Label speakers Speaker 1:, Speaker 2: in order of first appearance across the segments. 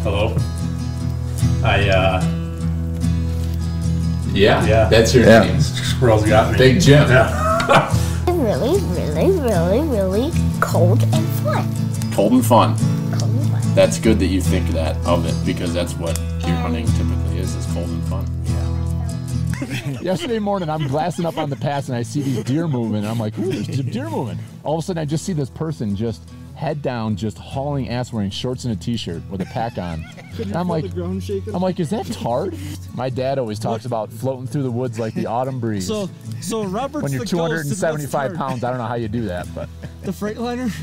Speaker 1: Hello.
Speaker 2: Yeah, that's your name.
Speaker 1: Squirrels got me.
Speaker 2: Big Jim.
Speaker 1: Yeah.
Speaker 3: Really, really, really, really cold and fun.
Speaker 2: Cold and fun.
Speaker 3: Cold and fun.
Speaker 2: That's good that you think that of it, because that's what deer hunting typically is cold and fun.
Speaker 4: Yesterday morning, I'm glassing up on the pass, and I see these deer moving, and I'm like, ooh, there's deer moving. All of a sudden, I just see this person just head down, just hauling ass, wearing shorts and a t-shirt with a pack on. And I'm like, is that Tard? My dad always talks about floating through the woods like the autumn breeze.
Speaker 5: So Robert's
Speaker 4: when you're
Speaker 5: the
Speaker 4: 275 pounds, I don't know how you do that, but
Speaker 5: the Freightliner,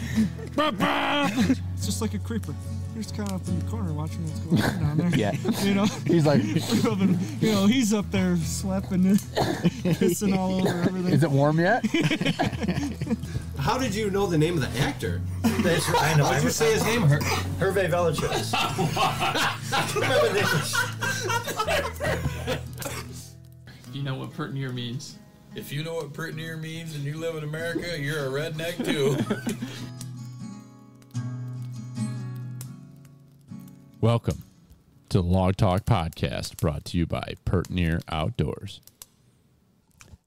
Speaker 5: it's just like a creeper. You're just kind of up in the corner watching what's going on down there.
Speaker 4: Yeah,
Speaker 5: you know,
Speaker 4: he's like,
Speaker 5: he's up there slapping it, pissing all over everything.
Speaker 4: Is it warm yet?
Speaker 6: How did you know the name of the actor?
Speaker 7: I know.
Speaker 6: Why did you say his name?
Speaker 7: Hervé Villechaize.
Speaker 8: You know what pert near means.
Speaker 9: If you know what pert near means and you live in America, you're a redneck too.
Speaker 10: Welcome to the Log Talk Podcast, brought to you by Pert Near Outdoors.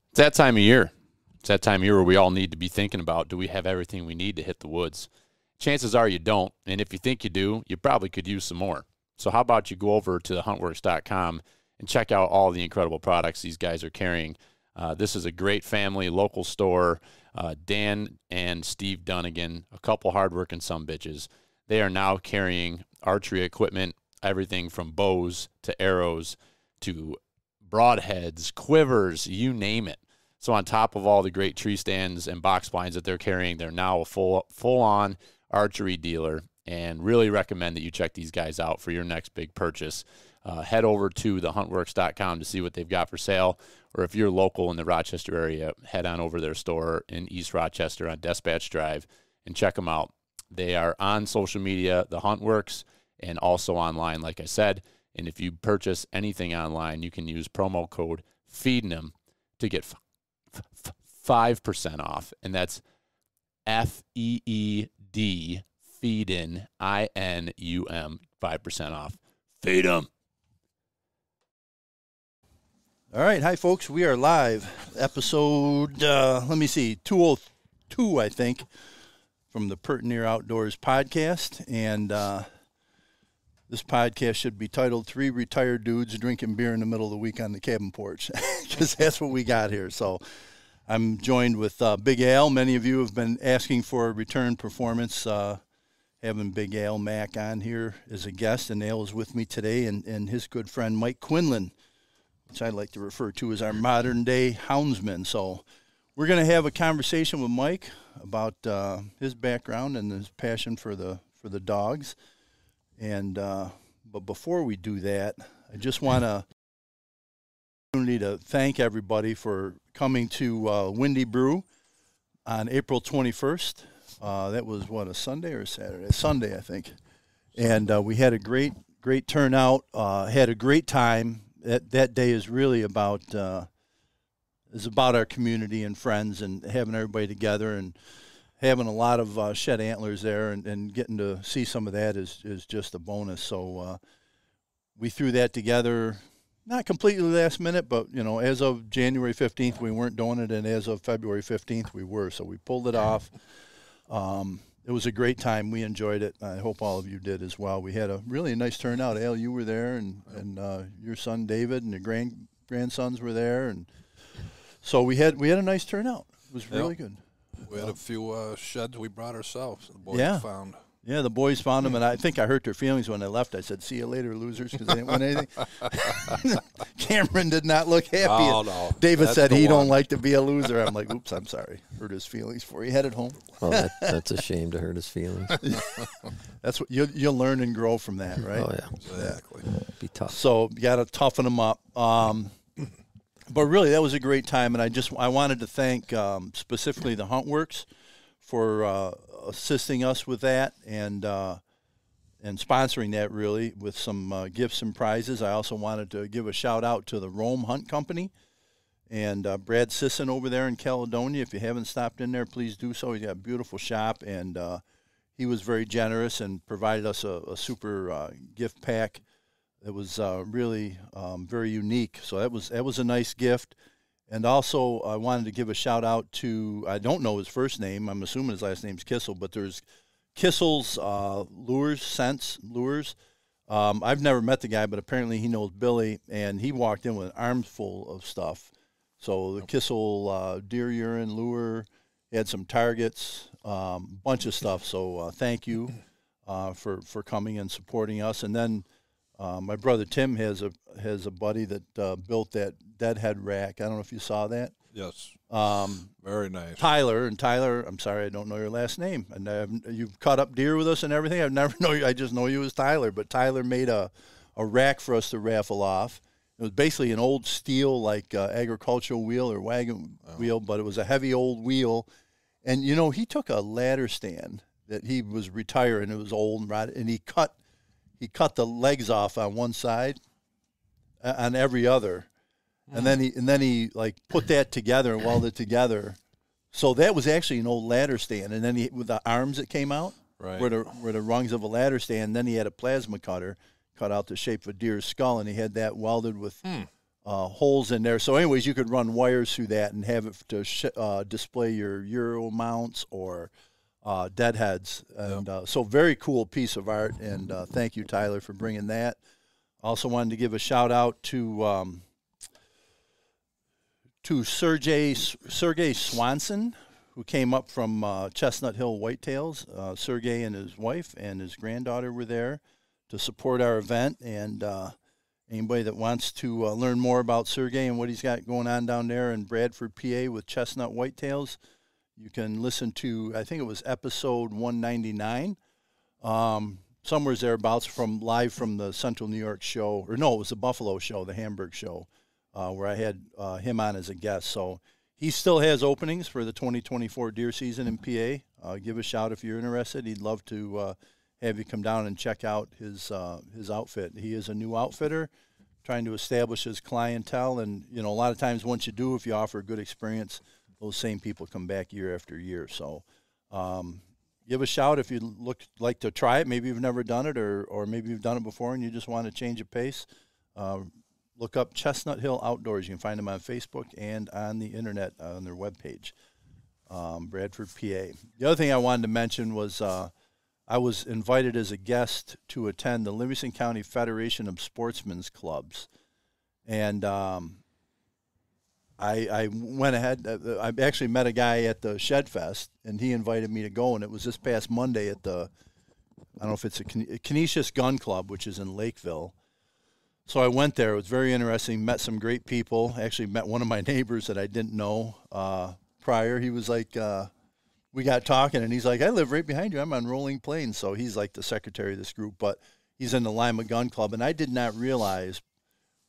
Speaker 2: It's that time of year. It's that time of year where we all need to be thinking about, do we have everything we need to hit the woods? Chances are you don't, and if you think you do, you probably could use some more. So how about you go over to huntworks.com and check out all the incredible products these guys are carrying. This is a great family, local store. Dan and Steve Dunnigan, a couple hardworking sumbitches. They are now carrying archery equipment, everything from bows to arrows to broadheads, quivers, you name it. So on top of all the great tree stands and box blinds that they're carrying, they're now a full-on archery dealer, and really recommend that you check these guys out for your next big purchase. Head over to thehuntworks.com to see what they've got for sale, or if you're local in the Rochester area, head on over to their store in East Rochester on Dispatch Drive and check them out. They are on social media, The Huntworks, and also online, like I said. And if you purchase anything online, you can use promo code FEEDIN'Em to get 5% off. And that's FEED, FEEDIN, INUM, 5% off. Feed 'em.
Speaker 11: All right. Hi, folks. We are live. Episode, 202, I think, from the Pert Near Outdoors podcast. And this podcast should be titled 3 Retired Dudes Drinking Beer in the Middle of the Week on the Cabin Porch, because that's what we got here. So I'm joined with Big Al. Many of you have been asking for a return performance, having Big Al Mack on here as a guest. And Al is with me today, and his good friend Mike Quinlan, which I like to refer to as our modern-day houndsman. So we're going to have a conversation with Mike about his background and his passion for the dogs. And but before we do that, I just want to thank everybody for coming to Windy Brew on April 21st. That was a Sunday or a Saturday? Sunday, I think. And we had a great turnout. Had a great time. That day is really about our community and friends and having everybody together and having a lot of shed antlers there and getting to see some of that is just a bonus. So we threw that together, not completely last minute, but, as of January 15th, we weren't doing it, and as of February 15th, we were. So we pulled it off. It was a great time. We enjoyed it. I hope all of you did as well. We had a really nice turnout. Al, you were there, and your son David and your grandsons were there, and so we had a nice turnout. It was really good.
Speaker 9: We had a few sheds we brought ourselves. The boys found.
Speaker 11: Yeah, the boys found them, and I think I hurt their feelings when they left. I said, "See you later, losers," because they didn't win anything. Cameron did not look happy.
Speaker 9: Oh, no.
Speaker 11: David said he don't like to be a loser. I'm like, "Oops, I'm sorry. Hurt his feelings for you. Headed home."
Speaker 12: Well, that's a shame to hurt his feelings.
Speaker 11: That's what you'll learn and grow from that, right?
Speaker 12: Oh yeah,
Speaker 9: exactly.
Speaker 12: Be tough.
Speaker 11: So you got to toughen them up. But really, that was a great time, and I wanted to thank specifically the Huntworks for assisting us with that and sponsoring that, really, with some gifts and prizes. I also wanted to give a shout out to the Rome Hunt Company and Brad Sisson over there in Caledonia. If you haven't stopped in there, please do so. He's got a beautiful shop, and he was very generous and provided us a super gift pack. It was really very unique. So that was a nice gift. And also, I wanted to give a shout out to, I don't know his first name. I'm assuming his last name's Kissel, but there's Kissel's Lures. I've never met the guy, but apparently he knows Billy, and he walked in with an armful of stuff. So the Kissel deer urine lure, he had some targets, bunch of stuff. So thank you for coming and supporting us. And then my brother Tim has a buddy that built that deadhead rack. I don't know if you saw that.
Speaker 1: Yes. Very nice.
Speaker 11: Tyler, I'm sorry, I don't know your last name. And you've cut up deer with us and everything. I've never know you. I just know you as Tyler. But Tyler made a rack for us to raffle off. It was basically an old steel, like agricultural wheel or wagon wheel, but it was a heavy old wheel. And, you know, he took a ladder stand that he was retiring. It was old and rotted, and he cut the legs off on one side, on every other. And then he like put that together and welded it together. So that was actually an old ladder stand. And then with the arms that came out,
Speaker 1: right,
Speaker 11: were the rungs of a ladder stand. Then he had a plasma cutter, cut out the shape of a deer's skull, and he had that welded with holes in there. So anyways, you could run wires through that and have it to display your Euro mounts or deadheads. And so very cool piece of art. And thank you, Tyler, for bringing that. Also wanted to give a shout out to Sergey Swanson, who came up from Chestnut Hill Whitetails. Sergey and his wife and his granddaughter were there to support our event. And anybody that wants to learn more about Sergey and what he's got going on down there in Bradford, PA with Chestnut Whitetails, you can listen to, I think it was episode 199, somewhere thereabouts, live from the Central New York show. Or no, it was the Buffalo show, the Hamburg show. Where I had him on as a guest. So he still has openings for the 2024 deer season in PA. Give a shout if you're interested. He'd love to have you come down and check out his outfit. He is a new outfitter trying to establish his clientele. And, you know, a lot of times once you do, if you offer a good experience, those same people come back year after year. So give a shout if you'd like to try it. Maybe you've never done it or maybe you've done it before and you just want to change of pace. Look up Chestnut Hill Outdoors. You can find them on Facebook and on the internet on their webpage, Bradford, PA. The other thing I wanted to mention was I was invited as a guest to attend the Livingston County Federation of Sportsmen's Clubs. And I went ahead. I actually met a guy at the Shed Fest, and he invited me to go. And it was this past Monday at the, I don't know if it's a Canisius Gun Club, which is in Lakeville. So I went there. It was very interesting. Met some great people. Actually met one of my neighbors that I didn't know prior. He was like, we got talking, and he's like, I live right behind you. I'm on Rolling Plains. So he's like the secretary of this group, but he's in the Lima Gun Club. And I did not realize,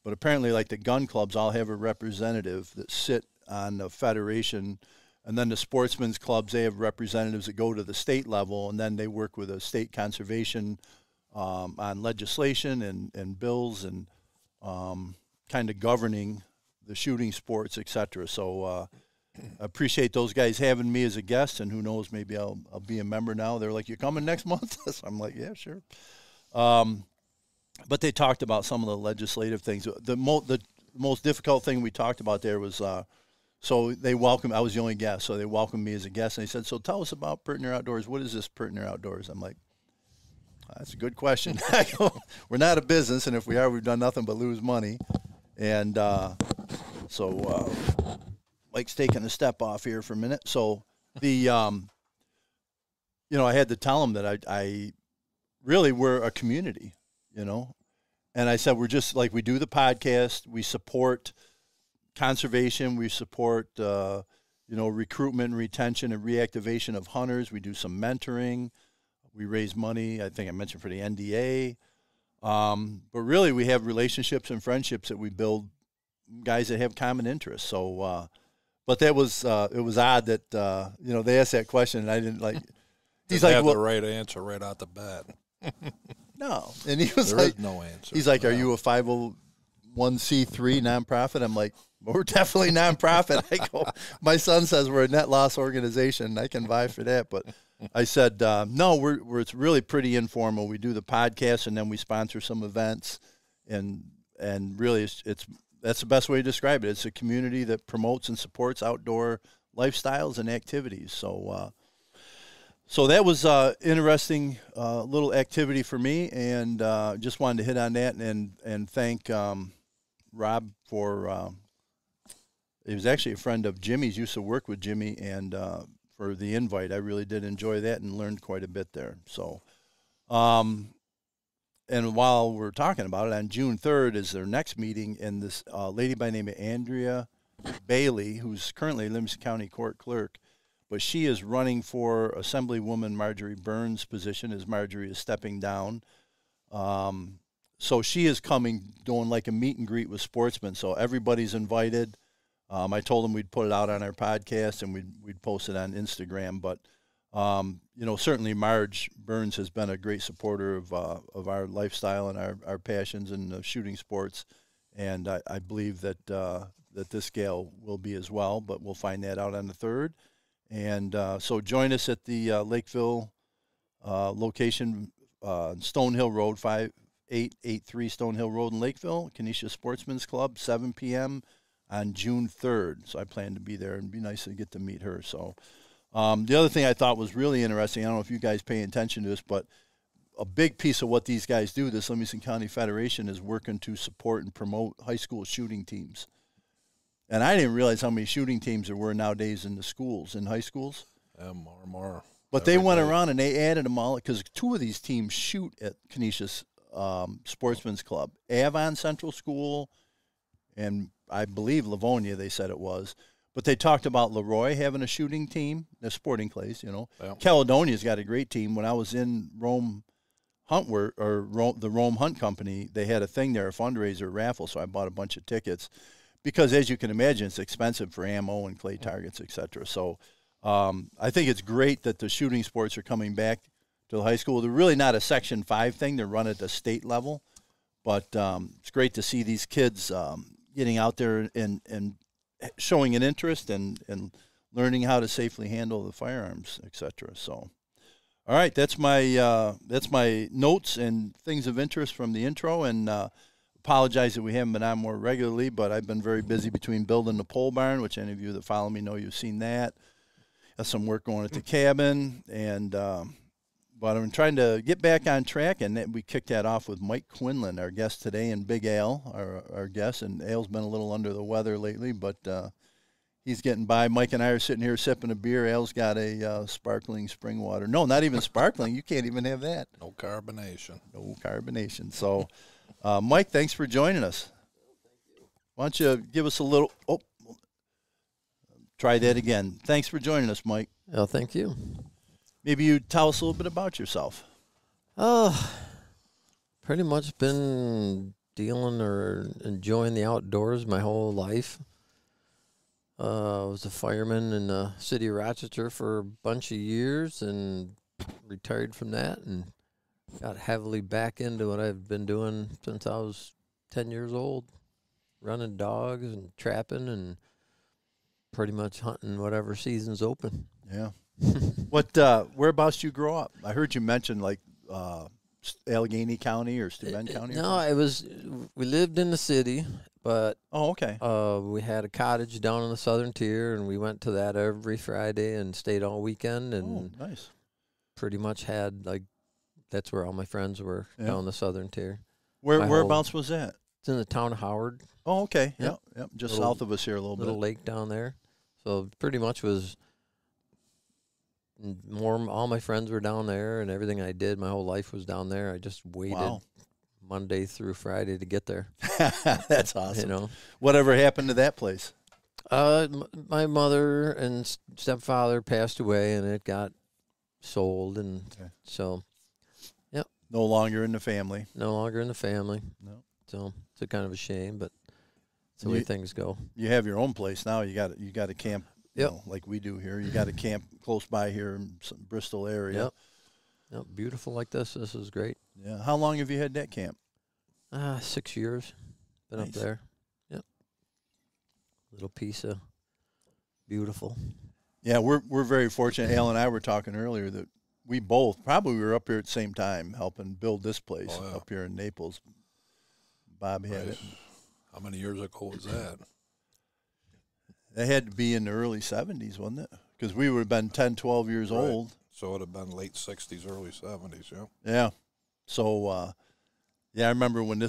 Speaker 11: but apparently like the gun clubs all have a representative that sit on the federation. And then the sportsmen's clubs, they have representatives that go to the state level, and then they work with a state conservation on legislation and bills and kind of governing the shooting sports, et cetera. So I appreciate those guys having me as a guest, and who knows, maybe I'll be a member now. They're like, you coming next month? So I'm like, yeah, sure. But they talked about some of the legislative things. The most difficult thing we talked about there was, so they welcomed, I was the only guest, so they welcomed me as a guest, and they said, so tell us about Pert Near Outdoors. What is this Pert Near Outdoors? I'm like, that's a good question. We're not a business, and if we are, we've done nothing but lose money. And so Mike's taking a step off here for a minute. So the, I had to tell him that I really, we're a community, And I said, we're just like, we do the podcast. We support conservation. We support, recruitment and retention and reactivation of hunters. We do some mentoring. We raise money, I think I mentioned, for the NDA. But really, we have relationships and friendships that we build, guys that have common interests. So, but that was, it was odd that, they asked that question, and I didn't like, he's like,
Speaker 1: have the right answer right out the bat.
Speaker 11: No. And he was
Speaker 1: there
Speaker 11: like,
Speaker 1: is no answer.
Speaker 11: He's like, are you a 501c3 nonprofit? I'm like, we're definitely nonprofit. I go, my son says we're a net loss organization. I can vie for that, but I said, no, it's really pretty informal. We do the podcast and then we sponsor some events, and really that's the best way to describe it. It's a community that promotes and supports outdoor lifestyles and activities. So that was interesting little activity for me, and just wanted to hit on that and thank Rob for. He was actually a friend of Jimmy's. Used to work with Jimmy, and for the invite, I really did enjoy that and learned quite a bit there. So, and while we're talking about it, on June 3rd is their next meeting, and this lady by the name of Andrea Bailey, who's currently Livingston County Court Clerk, but she is running for Assemblywoman Marjorie Burns' position as Marjorie is stepping down. So she is coming, doing like a meet and greet with Sportsmen. So everybody's invited. I told them we'd put it out on our podcast and we'd post it on Instagram. But certainly Marge Burns has been a great supporter of our lifestyle and our passions in shooting sports, and I believe that this gal will be as well. But we'll find that out on the 3rd. And so join us at the Lakeville location, Stonehill Road, 5883 Stonehill Road in Lakeville, Kenesha Sportsman's Club, 7 p.m. on June 3rd. So I plan to be there, and it'd be nice to get to meet her. So the other thing I thought was really interesting, I don't know if you guys pay attention to this, but a big piece of what these guys do, this Livingston County Federation, is working to support and promote high school shooting teams. And I didn't realize how many shooting teams there were nowadays in the schools, in high schools.
Speaker 1: Yeah, more.
Speaker 11: But they went around and they added them all, because 2 of these teams shoot at Kenesha's Sportsman's Club. Avon Central School and I believe Livonia, they said it was. But they talked about Leroy having a shooting team, a sporting place, Yeah. Caledonia's got a great team. When I was in Rome the Rome Hunt Company, they had a thing there, a fundraiser raffle, so I bought a bunch of tickets. Because, as you can imagine, it's expensive for ammo and clay targets, et cetera. So I think it's great that the shooting sports are coming back to the high school. They're really not a Section 5 thing. They're run at the state level. But it's great to see these kids getting out there and showing an interest and learning how to safely handle the firearms, et cetera. So, all right, that's my notes and things of interest from the intro. And apologize that we haven't been on more regularly, but I've been very busy between building the pole barn, which any of you that follow me know you've seen that. Got some work going at the cabin, and but I'm trying to get back on track, and we kicked that off with Mike Quinlan, our guest today, and Big Al, our guest. And Al's been a little under the weather lately, but he's getting by. Mike and I are sitting here sipping a beer. Al's got a sparkling spring water. No, not even sparkling. You can't even have that.
Speaker 1: No carbonation.
Speaker 11: No carbonation. So, Mike, thanks for joining us. Why don't you give us a little – try that again. Thanks for joining us, Mike.
Speaker 12: Oh, thank you.
Speaker 11: Maybe you tell us a little bit about yourself.
Speaker 12: Pretty much been dealing or enjoying the outdoors my whole life. I was a fireman in the city of Rochester for a bunch of years and retired from that and got heavily back into what I've been doing since I was 10 years old, running dogs and trapping and pretty much hunting whatever season's open.
Speaker 11: Yeah. Whereabouts did you grow up? I heard you mention like Allegheny County or Steuben County.
Speaker 12: No, we lived in the city, but
Speaker 11: okay.
Speaker 12: We had a cottage down in the southern tier, and we went to that every Friday and stayed all weekend. And
Speaker 11: nice.
Speaker 12: Pretty much had that's where all my friends were, down the southern tier.
Speaker 11: Whereabouts was that?
Speaker 12: It's in the town of Howard.
Speaker 11: Oh, okay. Yep. Just south of us here a little bit.
Speaker 12: Little lake down there. So pretty much was all my friends were down there, and everything I did my whole life was down there. I just waited Monday through Friday to get there.
Speaker 11: That's awesome. Whatever happened to that place?
Speaker 12: My mother and stepfather passed away, and it got sold, and so, yep.
Speaker 11: No longer in the family.
Speaker 12: No longer in the family.
Speaker 11: No.
Speaker 12: So it's a kind of a shame, but it's the way things go.
Speaker 11: You have your own place now. You got a camp. Like we do here. You got a camp close by here in Bristol area.
Speaker 12: Yep. Beautiful like this. This is great.
Speaker 11: Yeah. How long have you had that camp?
Speaker 12: 6 years. Been up there. Yep. Little piece of beautiful.
Speaker 11: Yeah, we're very fortunate. Al and I were talking earlier that we both probably were up here at the same time helping build this place up here in Naples. Bob had it.
Speaker 1: How many years ago was that?
Speaker 11: It had to be in the early 70s, wasn't it? Because we would have been 10, 12 years old.
Speaker 1: So it would have been late 60s, early 70s, yeah.
Speaker 11: Yeah. So, I remember when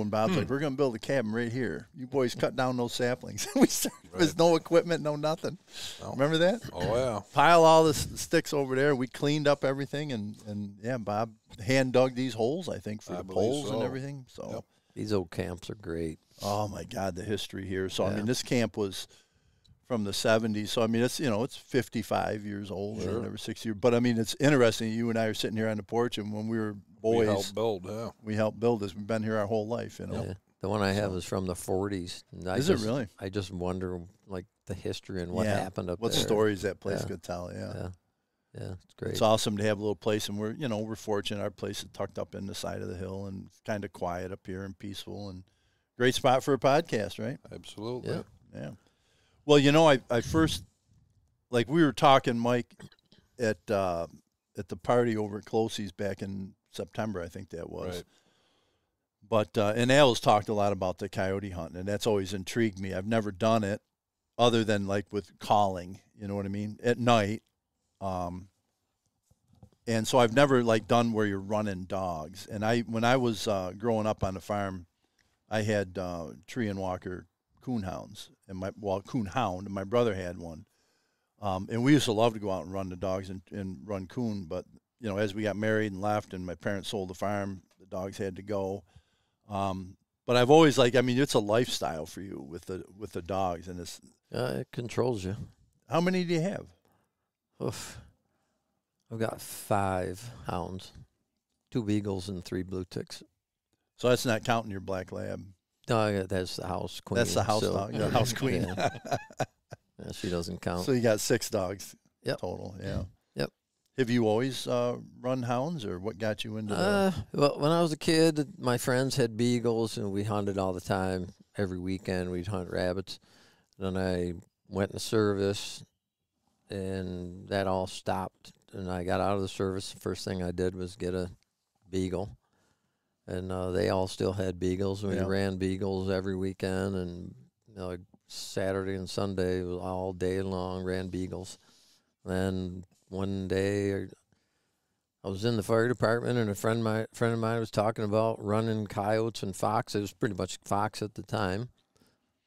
Speaker 11: Bob's like, we're going to build a cabin right here. You boys cut down those saplings. We started, There's no equipment, no nothing. No. Remember that?
Speaker 1: Oh, yeah.
Speaker 11: Pile all the sticks over there. We cleaned up everything, and Bob hand dug these holes, I think, for the poles and everything. So
Speaker 12: These old camps are great.
Speaker 11: Oh, my God, the history here. So, I mean, this camp was from the 70s. So, I mean, it's 55 years old or whatever, 60 years. But, I mean, it's interesting. You and I are sitting here on the porch, and when we were boys. We helped build this. We've been here our whole life, you know.
Speaker 12: Yeah. The one I have is from the 40s.
Speaker 11: Is it really?
Speaker 12: I just wonder, like, the history and what happened up
Speaker 11: what
Speaker 12: there.
Speaker 11: What stories that place could tell,
Speaker 12: Yeah, it's great.
Speaker 11: It's awesome to have a little place, and we're fortunate. Our place is tucked up in the side of the hill and kind of quiet up here and peaceful, and great spot for a podcast, right?
Speaker 1: Absolutely.
Speaker 11: Yeah. Well, I first, like we were talking, Mike, at the party over at Closey's back in September, I think that was.
Speaker 1: Right.
Speaker 11: But and Al's talked a lot about the coyote hunting, and that's always intrigued me. I've never done it other than like with calling, you know what I mean, at night. And so I've never like done where you're running dogs. And when I was growing up on the farm, I had tree and walker coon hounds and coon hound, and my brother had one. And we used to love to go out and run the dogs and run coon, but as we got married and left and my parents sold the farm, the dogs had to go. But I've always it's a lifestyle for you with the dogs, and
Speaker 12: it controls you.
Speaker 11: How many do you have?
Speaker 12: Oof. I've got 5 hounds, 2 beagles and 3 blue ticks.
Speaker 11: So that's not counting your black lab.
Speaker 12: No, that's the house queen.
Speaker 11: That's the house dog, the house queen.
Speaker 12: Yeah, she doesn't count.
Speaker 11: So you got 6 dogs total,
Speaker 12: Yep.
Speaker 11: Have you always run hounds, or what got you into
Speaker 12: Well, when I was a kid, my friends had beagles, and we hunted all the time. Every weekend, we'd hunt rabbits. Then I went in the service, and that all stopped. And I got out of the service. The first thing I did was get a beagle. And they all still had beagles. We ran beagles every weekend, and Saturday and Sunday was all day long, ran beagles. Then one day I was in the fire department, and a friend of mine was talking about running coyotes and fox. It was pretty much fox at the time.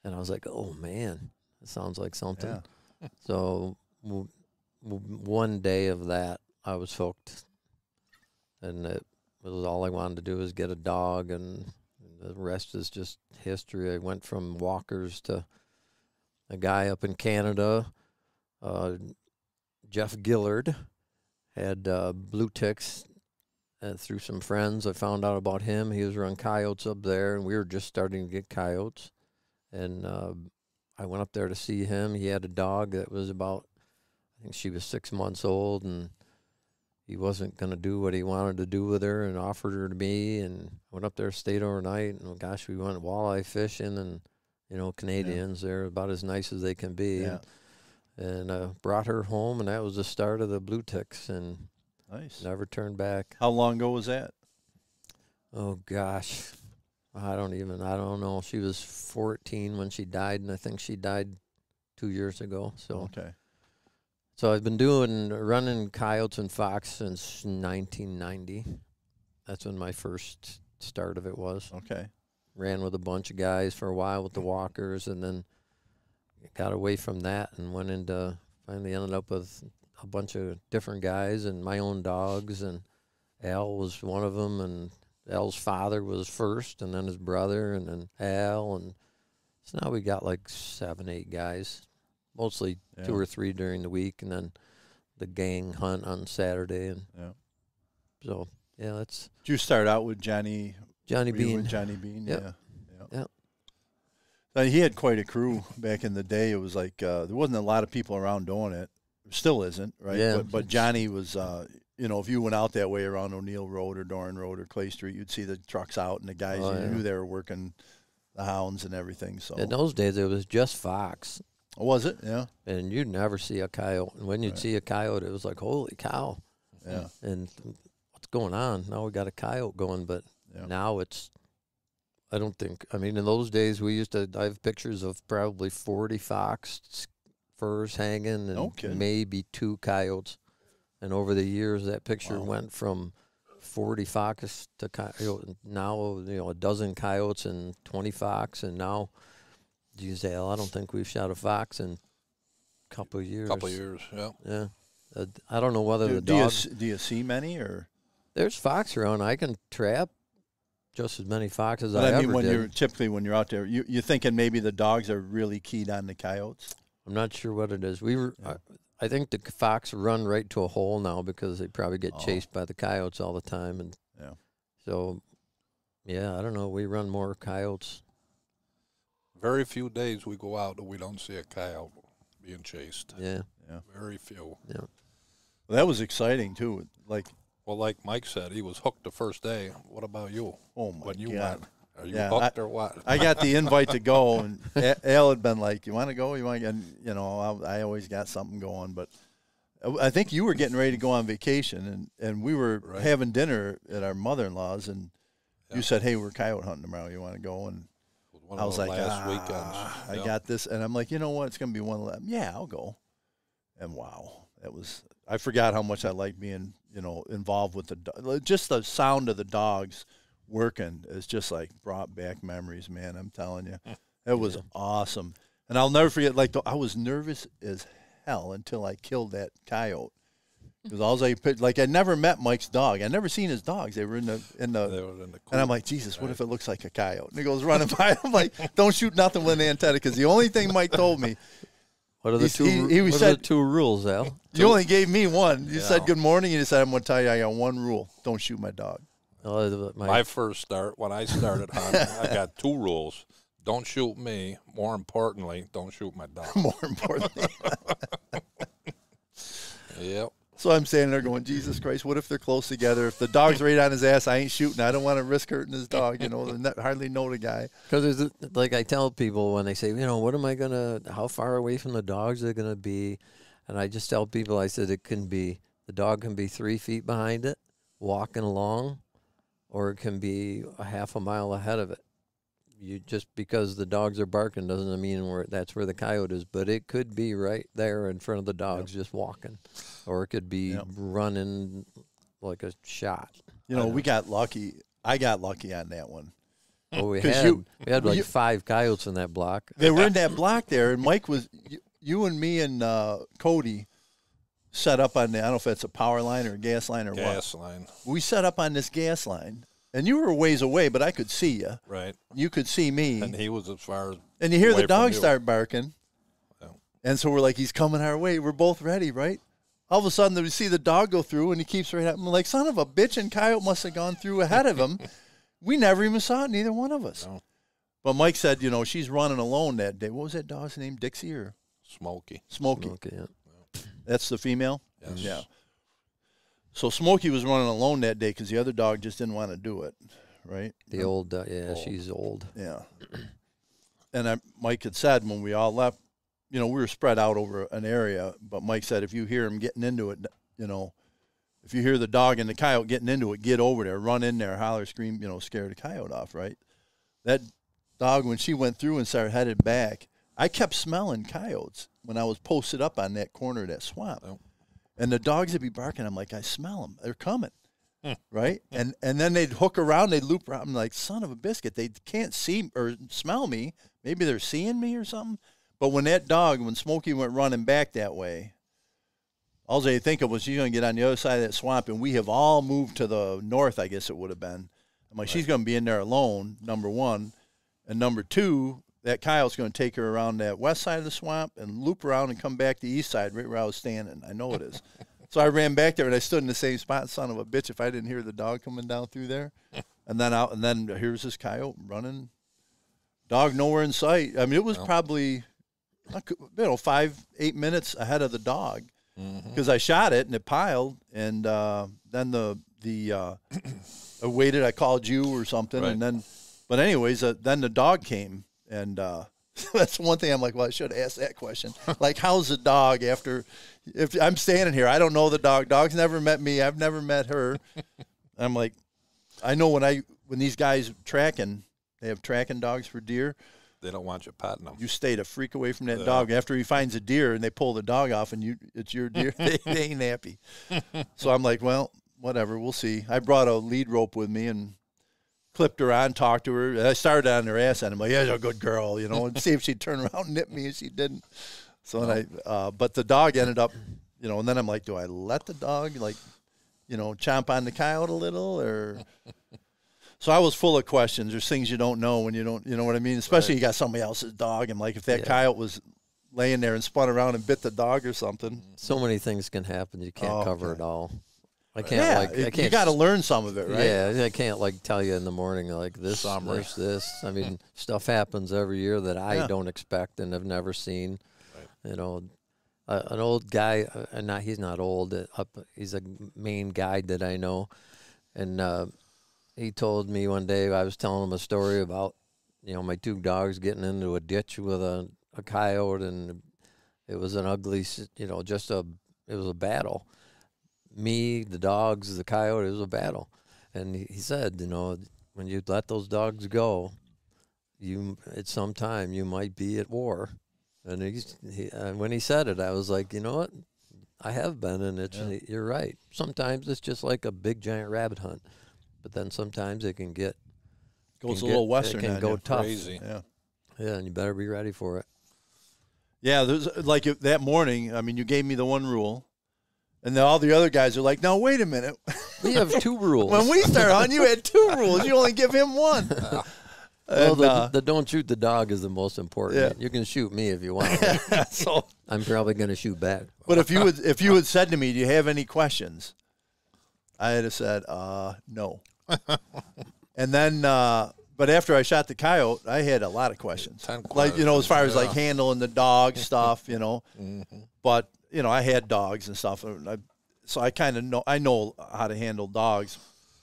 Speaker 12: And I was like, oh, man, that sounds like something. Yeah. So one day of that, I was hooked. And it was all I wanted to do was get a dog, and the rest is just history. I went from walkers to a guy up in Canada, Jeff Gillard, had blue ticks. And through some friends, I found out about him. He was running coyotes up there, and we were just starting to get coyotes. And I went up there to see him. He had a dog that was about, I think she was 6 months old, and he wasn't going to do what he wanted to do with her, and offered her to me. And went up there, stayed overnight, and gosh, we went walleye fishing, and Canadians, they're about as nice as they can be.
Speaker 11: Yeah.
Speaker 12: And brought her home, and that was the start of the blue ticks, and
Speaker 11: nice.
Speaker 12: Never turned back.
Speaker 11: How long ago was that?
Speaker 12: Oh gosh, I don't know. She was 14 when she died, and I think she died 2 years ago. So
Speaker 11: okay.
Speaker 12: So I've been running coyotes and fox since 1990. That's when my first start of it was.
Speaker 11: Okay.
Speaker 12: Ran with a bunch of guys for a while with the walkers, and then got away from that and finally ended up with a bunch of different guys and my own dogs, and Al was one of them, and Al's father was first, and then his brother, and then Al, and so now we got like 7, 8 guys, mostly 2 or 3 during the week, and then the gang hunt on Saturday, and so that's.
Speaker 11: Did you start out with Johnny
Speaker 12: Bean?
Speaker 11: With Johnny Bean,
Speaker 12: Yep.
Speaker 11: He had quite a crew back in the day. It was like there wasn't a lot of people around doing it. Still isn't, right?
Speaker 12: Yeah.
Speaker 11: But Johnny was, if you went out that way around O'Neill Road or Doran Road or Clay Street, you'd see the trucks out and the guys knew they were working the hounds and everything. So
Speaker 12: in those days, it was just fox.
Speaker 11: Was it? Yeah.
Speaker 12: And you'd never see a coyote. And when you'd
Speaker 11: Right.
Speaker 12: see a coyote, it was like, holy cow.
Speaker 11: Yeah.
Speaker 12: And what's going on? Now we got a coyote going, but now it's, I don't think, I mean, in those days I have pictures of probably 40 fox furs hanging and maybe 2 coyotes. And over the years, that picture went from 40 fox to now, a dozen coyotes and 20 fox. And now, you say, I don't think we've shot a fox in a couple of years.
Speaker 1: Yeah.
Speaker 12: Yeah. I don't know whether the dogs.
Speaker 11: Do you see many or?
Speaker 12: There's fox around. I can trap just as many foxes
Speaker 11: But
Speaker 12: I
Speaker 11: mean,
Speaker 12: ever
Speaker 11: when
Speaker 12: did.
Speaker 11: when you're out there, you're thinking maybe the dogs are really keyed on the coyotes.
Speaker 12: I'm not sure what it is. I think the fox run right to a hole now because they probably get chased by the coyotes all the time, and so I don't know. We run more coyotes.
Speaker 1: Very few days we go out that we don't see a coyote being chased.
Speaker 12: Yeah.
Speaker 1: Very few.
Speaker 12: Yeah.
Speaker 11: Well, that was exciting too. Like
Speaker 1: Mike said, he was hooked the first day. What about you?
Speaker 11: Oh my
Speaker 1: when you
Speaker 11: God.
Speaker 1: went, are you hooked or what?
Speaker 11: I got the invite to go, and Al had been like, "You want to go? You want?" And I always got something going, but I think you were getting ready to go on vacation, and we were having dinner at our mother-in-law's, and you said, "Hey, we're coyote hunting tomorrow. You want to go?" And I was like,
Speaker 1: last weekends.
Speaker 11: I got this, and I'm like, you know what? It's going to be one of them. Yeah, I'll go. And wow, I forgot how much I like being, involved with just the sound of the dogs working is just like brought back memories, man. I'm telling you, it was awesome. And I'll never forget, I was nervous as hell until I killed that coyote. Because I never met Mike's dog. I never seen his dogs. They were in the and I'm like, Jesus, what if it looks like a coyote? And he goes running by. I'm like, don't shoot nothing with an antenna, because the only thing Mike told me.
Speaker 12: What are the the 2 rules, Al?
Speaker 11: You only gave me one. You said good morning, and you said, I'm going to tell you I got one rule: don't shoot my dog.
Speaker 1: My first start, when I started hunting, I got 2 rules: don't shoot me. More importantly, don't shoot my dog.
Speaker 11: More importantly.
Speaker 1: Yep.
Speaker 11: So I'm standing there going, Jesus Christ, what if they're close together? If the dog's right on his ass, I ain't shooting. I don't want to risk hurting his dog. Hardly know the guy.
Speaker 12: Because like I tell people when they say, what am I going to, how far away from the dogs are they going to be? And I just tell people, I said, the dog can be 3 feet behind it, walking along, or it can be a half a mile ahead of it. Just because the dogs are barking doesn't mean that's where the coyote is, but it could be right there in front of the dogs just walking, or it could be running like a shot.
Speaker 11: We got lucky. I got lucky on that one.
Speaker 12: Well, we had like 5 coyotes in that block.
Speaker 11: They were in that block there, and Mike was you and me and Cody set up on I don't know if it's a power line or a gas line or what.
Speaker 1: Gas line.
Speaker 11: We set up on this gas line. And you were a ways away, but I could see you.
Speaker 1: Right.
Speaker 11: You could see me.
Speaker 1: And he was as far as.
Speaker 11: And you hear the dog start barking. Yeah. And so we're like, he's coming our way. We're both ready, right? All of a sudden, we see the dog go through, and he keeps right up. I'm like, son of a bitch, and coyote must have gone through ahead of him. We never even saw it, neither one of us. No. But Mike said, she's running alone that day. What was that dog's name, Dixie or?
Speaker 1: Smokey.
Speaker 11: Smokey,
Speaker 12: yeah.
Speaker 11: That's the female?
Speaker 1: Yes.
Speaker 11: Yeah. So Smokey was running alone that day because the other dog just didn't want to do it, right?
Speaker 12: The old. She's old.
Speaker 11: Yeah. And Mike had said when we all left, we were spread out over an area, but Mike said if you hear him getting into it, if you hear the dog and the coyote getting into it, get over there, run in there, holler, scream, scare the coyote off, right? That dog, when she went through and started headed back, I kept smelling coyotes when I was posted up on that corner of that swamp. Oh. And the dogs would be barking. I'm like, I smell them. They're coming, right? And then they'd hook around. They'd loop around. I'm like, son of a biscuit. They can't see or smell me. Maybe they're seeing me or something. But when Smokey went running back that way, all they think of was she's going to get on the other side of that swamp, and we have all moved to the north, I guess it would have been. I'm like, she's going to be in there alone, number one. And number 2, that coyote's going to take her around that west side of the swamp and loop around and come back the east side right where I was standing. I know it is. So I ran back there, and I stood in the same spot. Son of a bitch, if I didn't hear the dog coming down through there. And then here's this coyote running. Dog nowhere in sight. I mean, it was probably 5-8 minutes ahead of the dog because I shot it, and it piled. And then I waited. I called you or something. Right. And then, but anyways, then the dog came. And That's one thing I'm like, well, I should ask that question. Like, how's the dog after, if I'm standing here, I don't know the dog. Dog's never met me. I've never met her. I'm like, I know when these guys tracking, they have tracking dogs for deer.
Speaker 1: They don't want you patting them.
Speaker 11: You stay the freak away from that dog. After he finds a deer and they pull the dog off and it's your deer, they ain't happy. So I'm like, well, whatever, we'll see. I brought a lead rope with me and clipped her on, talked to her. I started on her ass, and I'm like, yeah, you're a good girl, you know, and see if she'd turn around and nip me, and she didn't. So but the dog ended up, you know, and then I'm like, do I let the dog, like, you know, chomp on the coyote a little, or? So I was full of questions. There's things you don't know when you don't, you know what I mean? Especially you got somebody else's dog, and like if that coyote was laying there and spun around and bit the dog or something.
Speaker 12: So many things can happen. You can't cover it all. I can't
Speaker 11: you got to learn some of it, right?
Speaker 12: Yeah, I can't like tell you in the morning like this. I mean, stuff happens every year that I don't expect and have never seen. Right. You know, an old guy, he's not old. He's a Maine guide that I know, and he told me one day, I was telling him a story about, you know, my two dogs getting into a ditch with a coyote, and it was an ugly, you know, it was a battle. Me, the dogs, the coyote, it was a battle. And he said, you know, when you let those dogs go, at some time you might be at war. And when he said it, I was like, you know what? I have been, and you're right. Sometimes it's just like a big giant rabbit hunt. But then sometimes it can get
Speaker 11: goes a little western.
Speaker 12: It can go tough.
Speaker 1: Crazy.
Speaker 12: Yeah, and you better be ready for it.
Speaker 11: Yeah, there's like that morning. I mean, you gave me the one rule, and then all the other guys are like, "No, wait a minute.
Speaker 12: We have 2 rules."
Speaker 11: When we started on, you had 2 rules. You only give him 1.
Speaker 12: Well, the don't shoot the dog is the most important. Yeah. You can shoot me if you want.
Speaker 11: So
Speaker 12: I'm probably going to shoot back.
Speaker 11: But if you had said to me, "Do you have any questions?" I'd have said, "No." And then, but after I shot the coyote, I had a lot of questions. Like, you know, as far as like handling the dog stuff, you know. But you know, I had dogs and stuff, so I kind of know. I know how to handle dogs.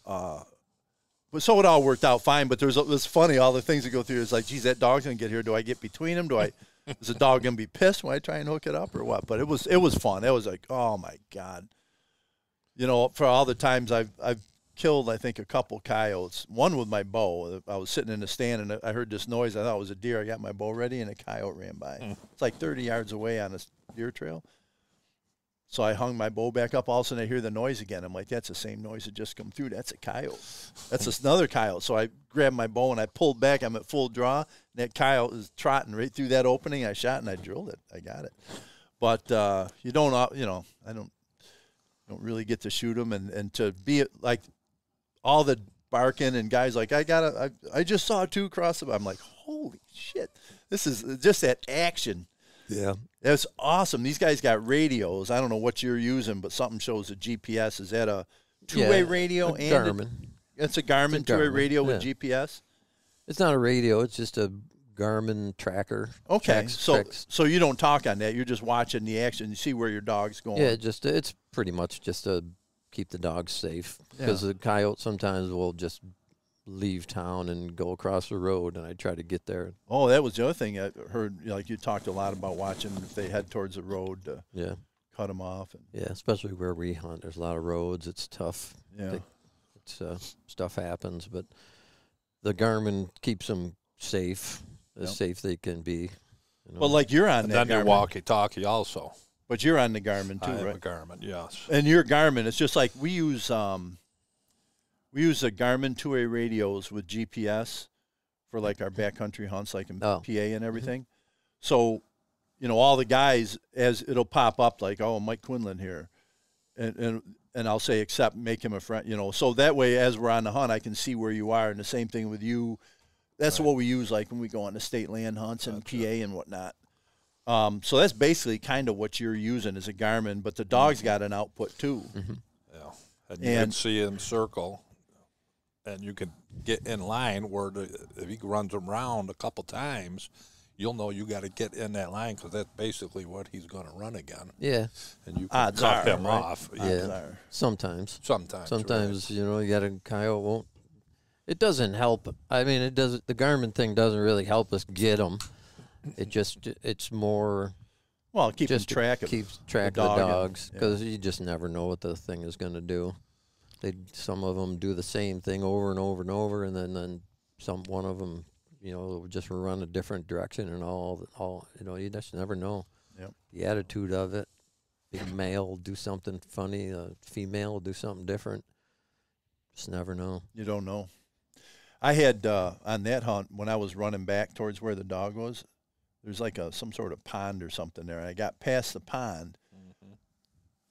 Speaker 11: But so it all worked out fine. But it was funny. All the things that go through is like, geez, that dog's gonna get here. Do I get between them? Is the dog gonna be pissed when I try and hook it up or what? But it was fun. It was like, oh my God. You know, for all the times I've killed, I think, a couple coyotes. One with my bow. I was sitting in the stand and I heard this noise. I thought it was a deer. I got my bow ready and a coyote ran by. It's like 30 yards away on this deer trail. So I hung my bow back up. All of a sudden I hear the noise again. I'm like, that's the same noise that just come through. That's a coyote. That's another coyote. So I grabbed my bow and I pulled back. I'm at full draw. And that coyote is trotting right through that opening. I shot and I drilled it. I got it. But you don't, you know, I don't really get to shoot them and to be like all the barking and guys like I just saw 2 cross the. I'm like, holy shit, this is just that action.
Speaker 12: Yeah,
Speaker 11: that's awesome. These guys got radios. I don't know what you're using, but something shows a GPS. Is that a 2-way radio?
Speaker 12: And Garmin.
Speaker 11: It's a Garmin 2-way radio with GPS.
Speaker 12: It's not a radio. It's just a Garmin tracker.
Speaker 11: Okay, so you don't talk on that. You're just watching the action. You see where your dog's going.
Speaker 12: Yeah, it's pretty much just to keep the dogs safe because the coyote sometimes will just leave town and go across the road, and I try to get there.
Speaker 11: Oh, that was the other thing I heard. Like you talked a lot about watching if they head towards the road to cut them off.
Speaker 12: Yeah, especially where we hunt. There's a lot of roads. It's tough.
Speaker 11: Yeah,
Speaker 12: stuff happens, but the Garmin keeps them safe. As safe they can be. You know.
Speaker 11: Well, like you're on that
Speaker 1: Garmin. Your walkie-talkie also.
Speaker 11: But you're on the Garmin too,
Speaker 1: I have
Speaker 11: right?
Speaker 1: a Garmin, yes.
Speaker 11: And your Garmin, it's just like we use the Garmin 2-way radios with GPS for like our backcountry hunts, like in PA and everything. So, you know, all the guys, as it'll pop up like, oh, Mike Quinlan here, and I'll say accept, make him a friend, you know. So that way, as we're on the hunt, I can see where you are, and the same thing with you. That's what we use, like when we go on the state land hunts and PA and whatnot. So that's basically kind of what you're using as a Garmin, but the dog's got an output too.
Speaker 1: Yeah, and you can see him circle, and you can get in line where if he runs around a couple times, you'll know you got to get in that line because that's basically what he's going to run again.
Speaker 12: Yeah,
Speaker 1: and you can cut him off.
Speaker 12: Yeah, sometimes,
Speaker 1: right.
Speaker 12: You know, you got a coyote won't. It doesn't help. I mean, it doesn't. The Garmin thing doesn't really help us get them. It's more.
Speaker 11: Well, keeping track of
Speaker 12: keeps track of the dogs because you just never know what the thing is going to do. Some of them do the same thing over and over and over, and then one of them, will just run a different direction and all. You just never know.
Speaker 11: Yep.
Speaker 12: The attitude of it. The male will do something funny. The female will do something different. Just never know.
Speaker 11: You don't know. I had on that hunt when I was running back towards where the dog was. There's like some sort of pond or something there. And I got past the pond,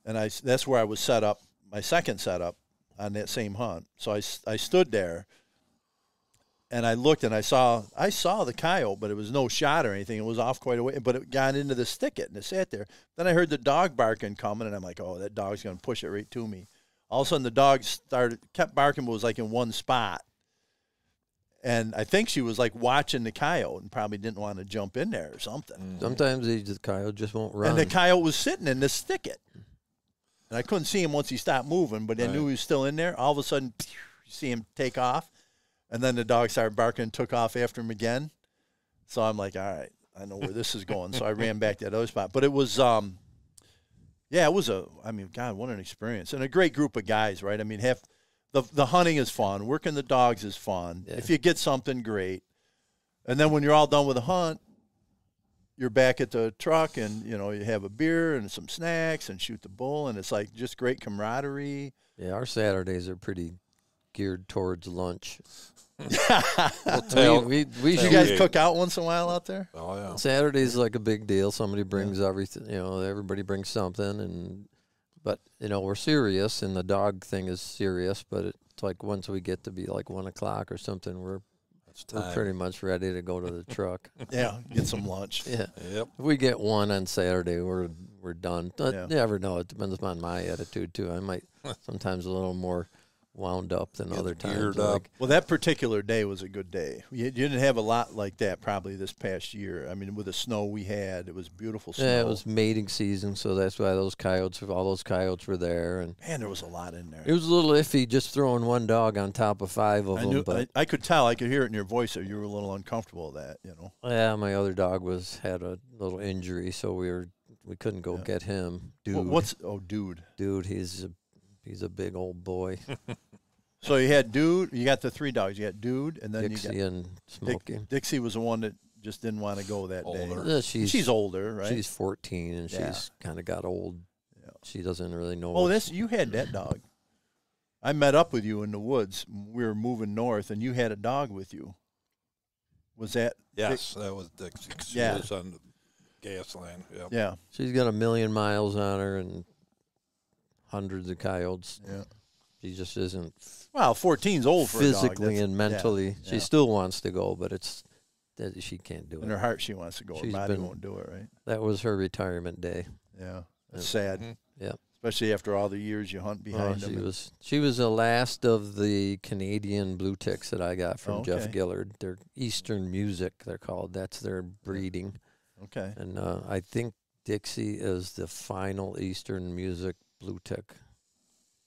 Speaker 11: and that's where I was set up, my second setup on that same hunt. So I stood there, and I looked, and I saw the coyote, but it was no shot or anything. It was off quite a way, but it got into the thicket, and it sat there. Then I heard the dog barking coming, and I'm like, oh, that dog's going to push it right to me. All of a sudden, the dog kept barking, but was like in one spot. And I think she was like watching the coyote and probably didn't want to jump in there or something.
Speaker 12: Sometimes the coyote just won't run.
Speaker 11: And the coyote was sitting in this thicket. And I couldn't see him once he stopped moving, but I knew he was still in there. All of a sudden, you see him take off. And then the dog started barking and took off after him again. So I'm like, all right, I know where this is going. So I ran back to that other spot. But it was, God, what an experience. And a great group of guys, right? I mean, the hunting is fun. Working the dogs is fun. Yeah. If you get something, great. And then when you're all done with the hunt, you're back at the truck and, you have a beer and some snacks and shoot the bull. And it's like just great camaraderie.
Speaker 12: Yeah, our Saturdays are pretty geared towards lunch.
Speaker 11: we you guys cook out once in a while out there?
Speaker 1: Oh, yeah.
Speaker 12: Saturday's like a big deal. Somebody brings everything, everybody brings something. But, we're serious, and the dog thing is serious, but it's like once we get to be like 1 o'clock or something, we're pretty much ready to go to the truck.
Speaker 11: Yeah, get some lunch.
Speaker 12: Yeah.
Speaker 1: Yep.
Speaker 12: If we get one on Saturday, we're done. You never know. It depends on my attitude, too. I might sometimes a little more wound up than other times.
Speaker 11: Well, that particular day was a good day. You didn't have a lot like that probably this past year. I mean, with the snow we had, it was beautiful snow.
Speaker 12: Yeah, it was mating season, so that's why all those coyotes were there. And
Speaker 11: man, there was a lot in there.
Speaker 12: It was a little iffy just throwing one dog on top of 5 of them. But
Speaker 11: I could tell. I could hear it in your voice that you were a little uncomfortable with that,
Speaker 12: Yeah, my other dog had a little injury, so we couldn't go get him. Dude.
Speaker 11: Dude?
Speaker 12: Dude, he's a big old boy.
Speaker 11: So you had Dude, you got the 3 dogs. You got Dude, and then
Speaker 12: Dixie
Speaker 11: you got
Speaker 12: and Smokey.
Speaker 11: Dixie was the one that just didn't want to go that day.
Speaker 12: She's
Speaker 11: older, right?
Speaker 12: She's 14, and she's kind of got old. Yeah. She doesn't really know.
Speaker 11: Oh, you had that dog. I met up with you in the woods. We were moving north, and you had a dog with you. Was that?
Speaker 1: Yes, that was Dixie. She was on the gas line. Yep.
Speaker 11: Yeah.
Speaker 12: She's got 1 million miles on her and hundreds of coyotes.
Speaker 11: Yeah.
Speaker 12: She just isn't.
Speaker 11: Well, 14's old for
Speaker 12: physically
Speaker 11: a dog.
Speaker 12: And mentally.
Speaker 11: Yeah.
Speaker 12: She still wants to go, but she can't do it.
Speaker 11: In her heart, she wants to go. Her body won't do it, right?
Speaker 12: That was her retirement day.
Speaker 11: Yeah. It's sad.
Speaker 12: Yeah.
Speaker 11: Especially after all the years you hunt behind them.
Speaker 12: She was the last of the Canadian blue ticks that I got from Jeff Gillard. They're Eastern Music, they're called. That's their breeding.
Speaker 11: Okay.
Speaker 12: And I think Dixie is the final Eastern Music blue tick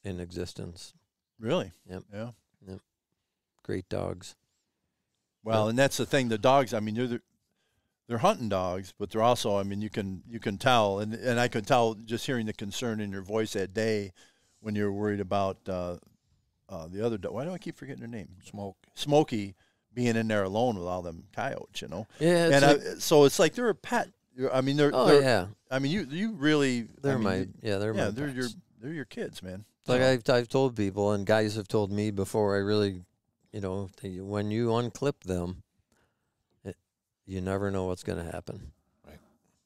Speaker 12: in existence.
Speaker 11: Really?
Speaker 12: Yep.
Speaker 11: Yeah.
Speaker 12: Yep. Great dogs.
Speaker 11: Well, and that's the thing. The dogs, I mean, they're hunting dogs, but they're also, I mean, you can tell, and I could tell just hearing the concern in your voice that day when you were worried about the other dog. Why do I keep forgetting her name? Smokey being in there alone with all them coyotes,
Speaker 12: Yeah.
Speaker 11: And so it's like they're a pet. I mean, they're.
Speaker 12: Yeah.
Speaker 11: I mean, you really.
Speaker 12: They're
Speaker 11: my
Speaker 12: pets.
Speaker 11: They're your kids, man.
Speaker 12: Like I've told people, and guys have told me before. I really, when you unclip them, you never know what's going to happen.
Speaker 1: Right.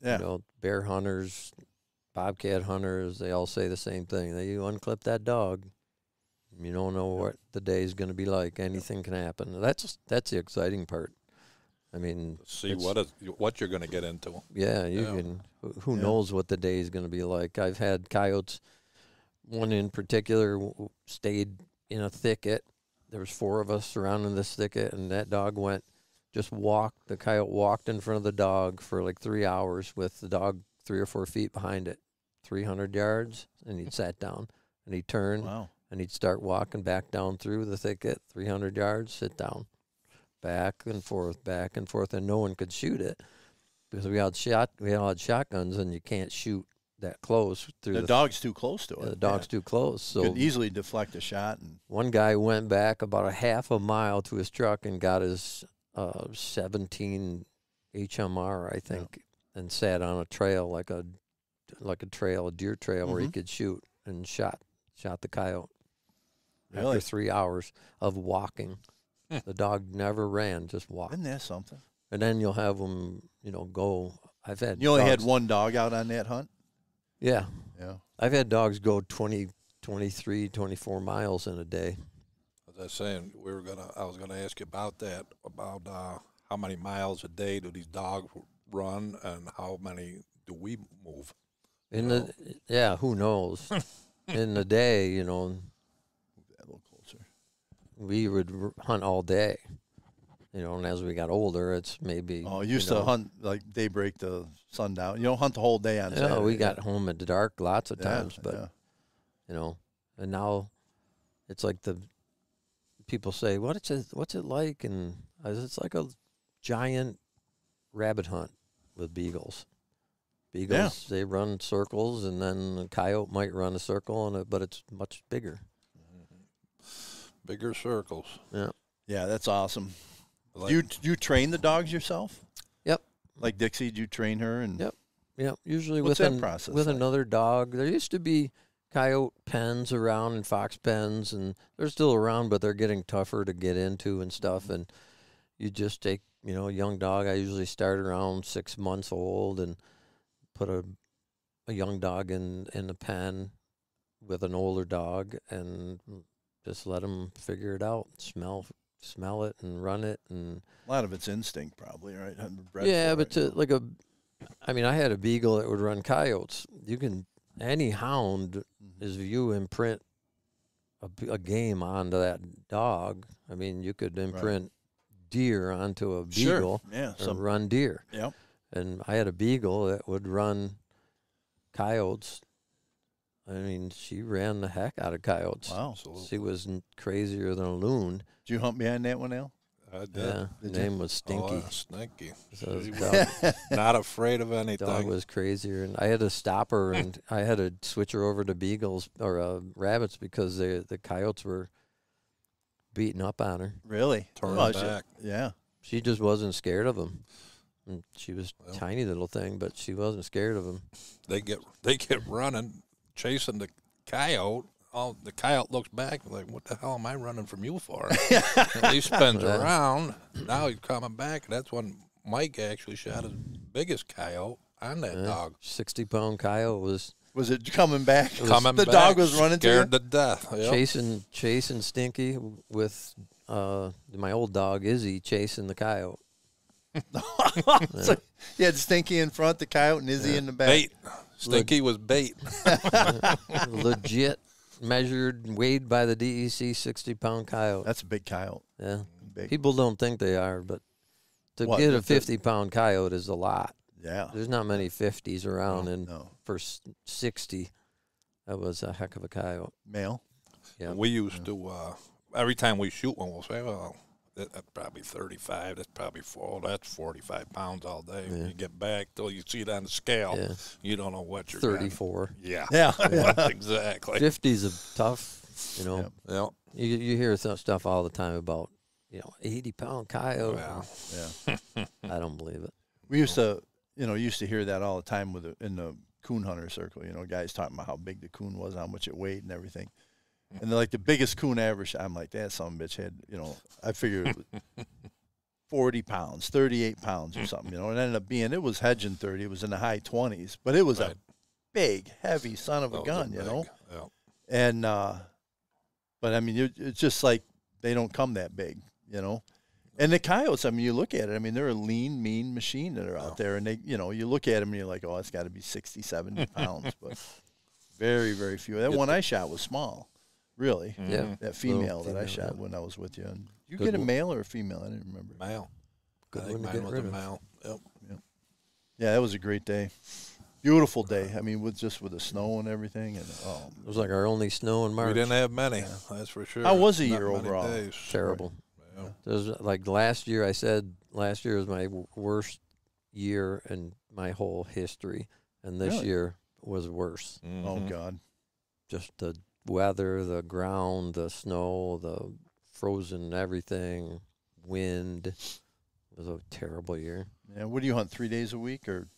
Speaker 11: Yeah.
Speaker 12: Bear hunters, bobcat hunters, they all say the same thing. You unclip that dog, you don't know what the day is going to be like. Anything can happen. That's the exciting part. I mean,
Speaker 1: see what you're going to get into.
Speaker 12: Yeah, you can. Who knows what the day is going to be like? I've had coyotes. One in particular stayed in a thicket. There was 4 of us surrounding this thicket, and that dog the coyote walked in front of the dog for like 3 hours with the dog 3 or 4 feet behind it, 300 yards, and he'd sat down, and he'd turn, and he'd start walking back down through the thicket, 300 yards, sit down, back and forth, and no one could shoot it. because we had shotguns, and you can't shoot that close through
Speaker 11: The dog's too close to it.
Speaker 12: The dog's too close, so
Speaker 11: could easily deflect a shot. And
Speaker 12: one guy went back about a half a mile to his truck and got his 17 HMR, I think, and sat on a trail like a deer trail where he could shoot, and shot the coyote.
Speaker 11: Really?
Speaker 12: After 3 hours of walking. The dog never ran, just walked.
Speaker 11: Isn't that something?
Speaker 12: And then you'll have them, go. I've had
Speaker 11: You only had
Speaker 12: dogs-
Speaker 11: one dog out on that hunt?
Speaker 12: Yeah.
Speaker 11: Yeah.
Speaker 12: I've had dogs go 20, 23, 24 miles in a day.
Speaker 1: As I was saying, I was gonna ask you about that, about how many miles a day do these dogs run, and how many do we move?
Speaker 12: Who knows? In the day,
Speaker 11: A little closer.
Speaker 12: we would hunt all day. And as we got older, it's maybe.
Speaker 11: Oh, you used to hunt like daybreak to sundown. You don't hunt the whole day on Saturday.
Speaker 12: Yeah, we got home at the dark lots of
Speaker 11: Yeah,
Speaker 12: times, but and now it's like the people say, what's it like? And it's like a giant rabbit hunt with beagles. Beagles, they run circles, and then a coyote might run a circle, but it's much bigger.
Speaker 1: Bigger circles.
Speaker 12: Yeah.
Speaker 11: Yeah, that's awesome.
Speaker 1: Like,
Speaker 11: you train the dogs yourself?
Speaker 12: Yep.
Speaker 11: Like Dixie, do you train her? And
Speaker 12: Yep. Usually
Speaker 11: what's
Speaker 12: with
Speaker 11: that process
Speaker 12: with
Speaker 11: like?
Speaker 12: another dog. There used to be coyote pens around and fox pens, and they're still around, but they're getting tougher to get into and stuff. And you just take, a young dog. I usually start around 6 months old and put a young dog in the pen with an older dog, and just let them figure it out, smell it and run it. And
Speaker 11: a lot of it's instinct, probably, right?
Speaker 12: Yeah, but I had a beagle that would run coyotes. Any hound is you imprint a game onto that dog. I mean, you could imprint deer onto a beagle, and run deer.
Speaker 11: Yep.
Speaker 12: And I had a beagle that would run coyotes. I mean, she ran the heck out of coyotes.
Speaker 11: Wow.
Speaker 12: She was crazier than a loon.
Speaker 11: Did you hunt behind that one, Al?
Speaker 1: I did.
Speaker 12: Yeah, the name was Stinky.
Speaker 1: Oh, Stinky.
Speaker 12: So
Speaker 1: She was not afraid of anything.
Speaker 12: Dog was crazier, and I had to stop her, and I had to switch her over to beagles or rabbits because the coyotes were beating up on her.
Speaker 11: Really?
Speaker 1: Turn back.
Speaker 11: Yeah.
Speaker 12: She just wasn't scared of them. And she was a tiny little thing, but she wasn't scared of them.
Speaker 1: They get running, chasing the coyote. The coyote looks back like, what the hell am I running from you for? And he spins around. Now he's coming back. And that's when Mike actually shot his biggest coyote on that dog.
Speaker 12: 60-pound coyote was.
Speaker 11: Was it coming back?
Speaker 1: The
Speaker 11: dog was running
Speaker 1: scared
Speaker 11: to
Speaker 1: to death. Yep.
Speaker 12: Chasing Stinky with my old dog Izzy chasing the coyote.
Speaker 11: So you had Stinky in front, the coyote, and Izzy in the back.
Speaker 1: Bait. Stinky was bait.
Speaker 12: Legit measured, weighed by the DEC, 60-pound coyote.
Speaker 11: That's a big coyote.
Speaker 12: Yeah.
Speaker 11: Big.
Speaker 12: People don't think they are, but to get a 50-pound coyote is a lot.
Speaker 11: Yeah.
Speaker 12: There's not many 50s around, and
Speaker 11: No.
Speaker 12: for 60, that was a heck of a coyote.
Speaker 11: Male.
Speaker 12: Yeah.
Speaker 1: We used to, every time we shoot one, we'll say, well, that's probably 35. That's probably that's 45 pounds all day. When you get back till you see it on the scale, you don't know what you're
Speaker 12: 34.
Speaker 1: Yeah.
Speaker 11: Yeah.
Speaker 1: Exactly.
Speaker 12: 50's a tough,
Speaker 1: Yeah.
Speaker 12: You hear stuff all the time about, 80-pound coyote.
Speaker 11: Yeah.
Speaker 12: I don't believe it.
Speaker 11: We used to, hear that all the time in the coon hunter circle. Guys talking about how big the coon was, how much it weighed, and everything. And they're like, the biggest coon I ever shot. I'm like, that son of a bitch had, I figured it was 40 pounds, 38 pounds or something, and it ended up being, it was hedging 30. It was in the high 20s, but it was a big, heavy son of a gun,
Speaker 1: Yeah.
Speaker 11: And, but I mean, it's just like they don't come that big, And the coyotes, I mean, you look at it, I mean, they're a lean, mean machine that are out there. And they, you look at them and you're like, oh, it's got to be 60, 70 pounds. But very, very few. That one I shot was small, really.
Speaker 12: Yeah.
Speaker 11: That female that I
Speaker 12: female,
Speaker 11: shot
Speaker 12: yeah.
Speaker 11: when I was with you. And you
Speaker 12: Good
Speaker 11: get a
Speaker 12: one.
Speaker 11: male or a female? I didn't remember.
Speaker 1: Male.
Speaker 12: Good
Speaker 1: I think
Speaker 12: one to
Speaker 1: mine
Speaker 12: get
Speaker 1: was
Speaker 12: rid
Speaker 1: a
Speaker 12: of.
Speaker 1: male. Yep.
Speaker 11: Yeah, that was a great day. Beautiful day. I mean, with the snow and everything. And
Speaker 12: It was like our only snow in March.
Speaker 1: We didn't have many, that's for sure.
Speaker 11: How was the
Speaker 1: Not
Speaker 11: year
Speaker 1: many
Speaker 11: overall?
Speaker 1: days.
Speaker 12: Terrible.
Speaker 1: Yeah.
Speaker 12: It was like last year, I said last year was my worst year in my whole history, and this
Speaker 11: Really?
Speaker 12: year was worse.
Speaker 11: Oh God!
Speaker 12: Just the weather, the ground, the snow, the frozen everything, wind. It was a terrible year.
Speaker 11: Yeah. What do you hunt 3 days a week, or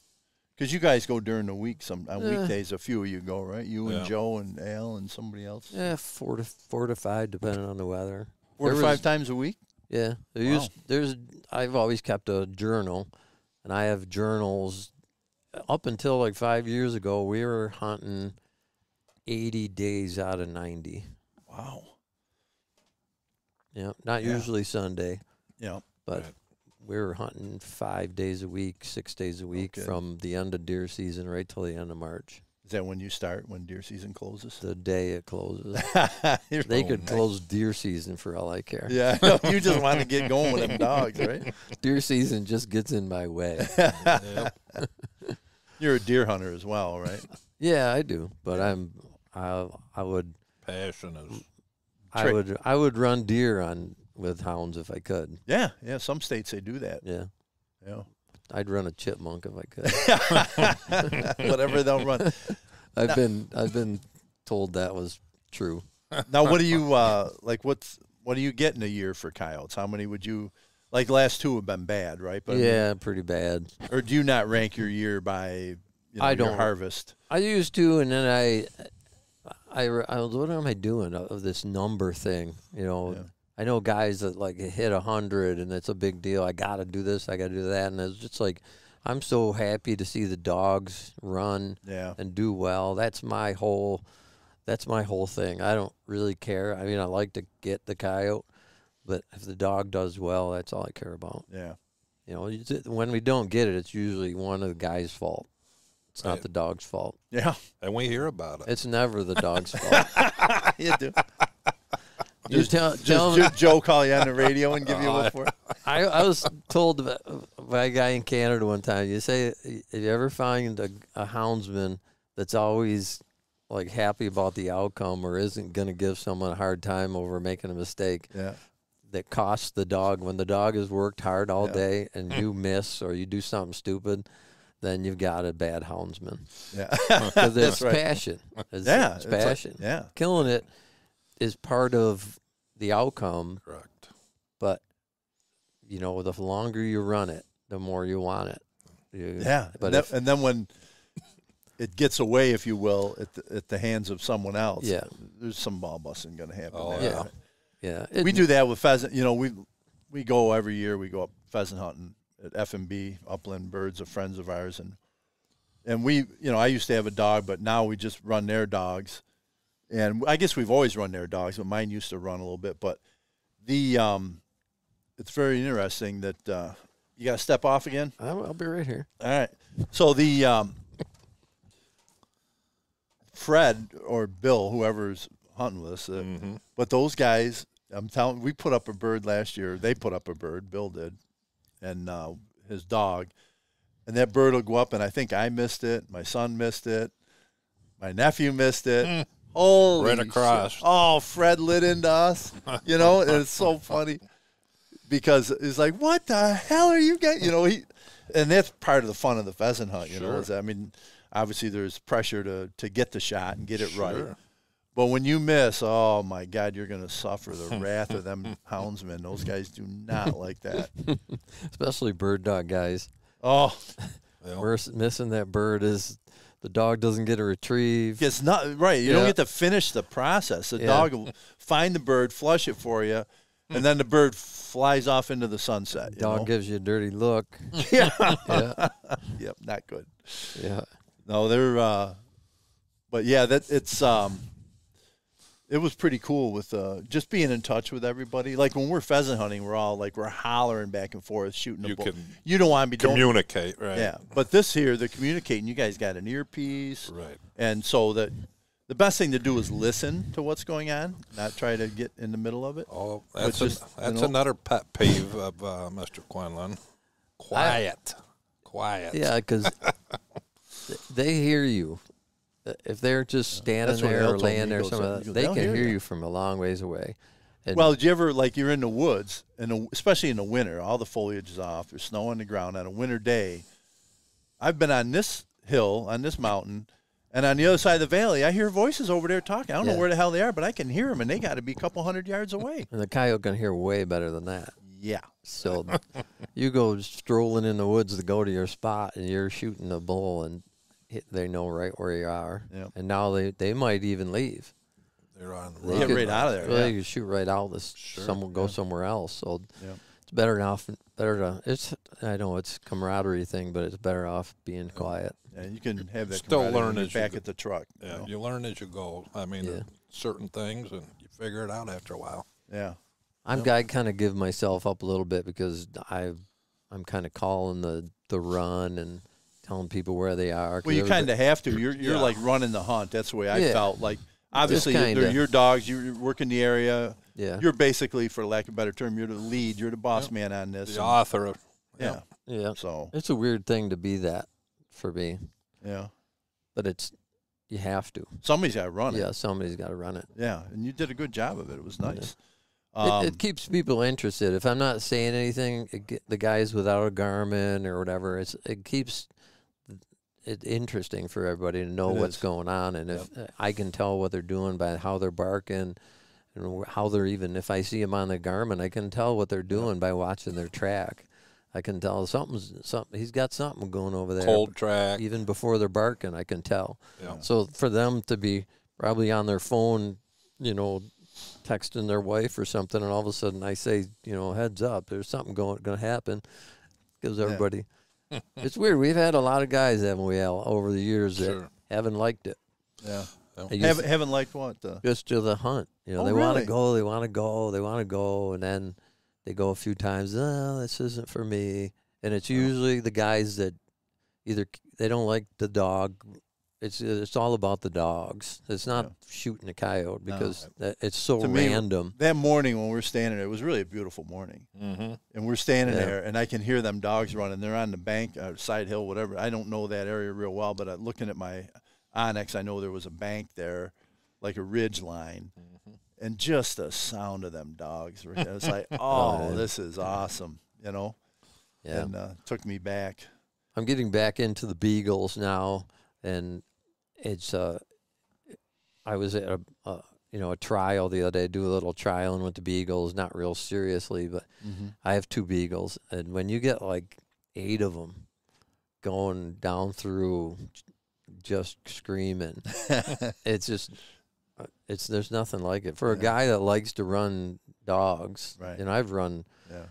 Speaker 11: because you guys go during the week? Some on weekdays, a few of you go, right? You and Joe and Al and somebody else.
Speaker 12: Yeah, 4 to 5, depending on the weather.
Speaker 11: 4 to 5 times a week.
Speaker 12: Yeah, I've always kept a journal, and I have journals. Up until like 5 years ago, we were hunting 80 days out of 90.
Speaker 11: Wow.
Speaker 12: Yeah, not usually Sunday.
Speaker 11: Yeah,
Speaker 12: but we were hunting 5 days a week, 6 days a week from the end of deer season right till the end of March.
Speaker 11: Is that when you start, when deer season closes?
Speaker 12: The day it closes. They could close deer season for all I care.
Speaker 11: Yeah, no, you just want to get going with them dogs, right?
Speaker 12: Deer season just gets in my way.
Speaker 11: You're a deer hunter as well, right?
Speaker 12: Yeah, I do, but I would
Speaker 1: passion is.
Speaker 12: I would run deer with hounds if I could.
Speaker 11: Yeah, some states they do that.
Speaker 12: Yeah.
Speaker 11: I'd
Speaker 12: run a chipmunk if I
Speaker 11: could. Whatever they'll run.
Speaker 12: I've been told that was true.
Speaker 11: Now, what do you like? What do you get in a year for coyotes? How many would you like? The last 2 have been bad, right? But
Speaker 12: yeah, pretty bad.
Speaker 11: Or do you not rank your year by
Speaker 12: I don't
Speaker 11: your harvest?
Speaker 12: I used to, and then I was, what am I doing of this number thing? I know guys that like hit 100 and it's a big deal. I got to do this, I got to do that. And it's just like, I'm so happy to see the dogs run and do well. That's my whole thing. I don't really care. I mean, I like to get the coyote, but if the dog does well, that's all I care about.
Speaker 11: Yeah.
Speaker 12: When we don't get it, it's usually one of the guy's fault. It's not the dog's fault.
Speaker 11: Yeah.
Speaker 1: And we hear about it.
Speaker 12: It's never the dog's fault.
Speaker 11: You do.
Speaker 12: Just tell
Speaker 11: Joe call you on the radio and give you a look for it.
Speaker 12: I was told by a guy in Canada one time, you say, if you ever find a houndsman that's always like happy about the outcome or isn't going to give someone a hard time over making a mistake, that costs the dog, when the dog has worked hard all day and you miss or you do something stupid, then you've got a bad houndsman.
Speaker 11: Yeah.
Speaker 12: Because it's passion. It's passion.
Speaker 11: Like,
Speaker 12: killing it is part of the outcome.
Speaker 1: Correct.
Speaker 12: But, the longer you run it, the more you want it.
Speaker 11: But and then when it gets away, if you will, at the hands of someone else, there's some ball busting going to happen.
Speaker 1: Oh,
Speaker 11: there,
Speaker 1: yeah.
Speaker 11: right?
Speaker 12: Yeah.
Speaker 11: We do that with pheasant. We go every year. We go up pheasant hunting at F&B, Upland Birds, of friends of ours, and we, I used to have a dog, but now we just run their dogs, and I guess we've always run their dogs, but mine used to run a little bit. But it's very interesting that you got to step off again.
Speaker 12: I'll be right here.
Speaker 11: All right. So Fred or Bill, whoever's hunting with us, but those guys, I'm telling, we put up a bird last year. They put up a bird. Bill did. And his dog, and that bird will go up, and I think I missed it. My son missed it. My nephew missed it. Holy
Speaker 1: right across.
Speaker 11: Shit. Oh, Fred lit into us. And it's so funny because it's like, what the hell are you getting? And that's part of the fun of the pheasant hunt. Is I mean, obviously there's pressure to get the shot and get it right. But when you miss, oh, my God, you're going to suffer the wrath of them houndsmen. Those guys do not like that.
Speaker 12: Especially bird dog guys.
Speaker 11: Oh.
Speaker 12: Worst missing that bird is the dog doesn't get a retrieve.
Speaker 11: It's not right. You don't get to finish the process. The dog will find the bird, flush it for you, and then the bird flies off into the sunset.
Speaker 12: Dog gives you a dirty look.
Speaker 11: Yeah. Yep, not good.
Speaker 12: Yeah.
Speaker 11: No, they're but yeah, it was pretty cool with just being in touch with everybody. Like when we're pheasant hunting, we're all like we're hollering back and forth, shooting a bull. You don't want to be
Speaker 1: communicate, right?
Speaker 11: Yeah, but this here, they're communicating. You guys got an earpiece,
Speaker 1: right?
Speaker 11: And so the best thing to do is listen to what's going on, not try to get in the middle of it.
Speaker 1: Oh, that's another pet peeve of Mr. Quinlan. Quiet.
Speaker 12: Yeah, because they hear you. If they're just standing there or laying there, they can hear you from a long ways away. And
Speaker 11: well, did you ever, like, you're in the woods, and especially in the winter, all the foliage is off, there's snow on the ground on a winter day, I've been on this hill, on this mountain, and on the other side of the valley, I hear voices over there talking. I don't know where the hell they are, but I can hear them, and they got to be a couple hundred yards away.
Speaker 12: And the coyote can hear way better than that.
Speaker 11: Yeah.
Speaker 12: So you go strolling in the woods to go to your spot, and you're shooting a bull, and they know right where you are.
Speaker 11: Yep.
Speaker 12: And now they might even leave.
Speaker 1: They're on the
Speaker 11: road. Get right out of there.
Speaker 12: Well, you can shoot right out. Someone go somewhere else. So it's better to. I know it's a camaraderie thing, but it's better off being quiet.
Speaker 11: Yeah, you can have that.
Speaker 1: Still learn
Speaker 11: as back at the truck.
Speaker 1: Yeah, you learn as you go. I mean, certain things, and you figure it out after a while.
Speaker 11: Yeah.
Speaker 12: I kind of give myself up a little bit because I'm kind of calling the run and telling people where they are.
Speaker 11: Well, you kind of have to. You're like running the hunt. That's the way I felt. Like obviously they're your dogs. You're working the area.
Speaker 12: Yeah.
Speaker 11: You're basically, for lack of a better term, you're the lead. You're the boss man on this.
Speaker 1: The author of.
Speaker 11: Yeah.
Speaker 12: Yeah.
Speaker 11: So
Speaker 12: it's a weird thing to be that for me.
Speaker 11: Yeah.
Speaker 12: But you have to.
Speaker 11: Somebody's got to run it.
Speaker 12: Yeah, somebody's got to run it.
Speaker 11: Yeah, and you did a good job of it. It was nice.
Speaker 12: It keeps people interested. If I'm not saying anything, the guys without a Garmin or whatever, it keeps it interesting for everybody to know what's going on. And if I can tell what they're doing by how they're barking and how they're if I see them on the Garmin, I can tell what they're doing by watching their track. I can tell he's got something going over there.
Speaker 1: Cold track.
Speaker 12: Even before they're barking, I can tell.
Speaker 1: Yeah.
Speaker 12: So for them to be probably on their phone, texting their wife or something, and all of a sudden I say, heads up, there's something going to happen, because everybody, it's weird. We've had a lot of guys, haven't we, Al, over the years that haven't liked it.
Speaker 11: Yeah. Haven't liked what?
Speaker 12: Just to the hunt. They want to go, they want to go, and then they go a few times, this isn't for me. And it's usually the guys that either they don't like the dog. It's all about the dogs. It's not shooting a coyote because it's so random.
Speaker 11: That morning when we're standing there, it was really a beautiful morning.
Speaker 1: Mm-hmm.
Speaker 11: And we're standing there, and I can hear them dogs running. They're on the bank, side hill, whatever. I don't know that area real well, but looking at my Onyx, I know there was a bank there, like a ridge line. Mm-hmm. And just the sound of them dogs. It's like, this is awesome, Yeah. And took me back.
Speaker 12: I'm getting back into the Beagles now, and it's I was at a trial the other day, do a little trialing with the Beagles, not real seriously, but I have 2 Beagles, and when you get like 8 of them going down through just screaming, there's nothing like it for a guy that likes to run dogs.
Speaker 11: Right.
Speaker 12: And I've run. Yeah.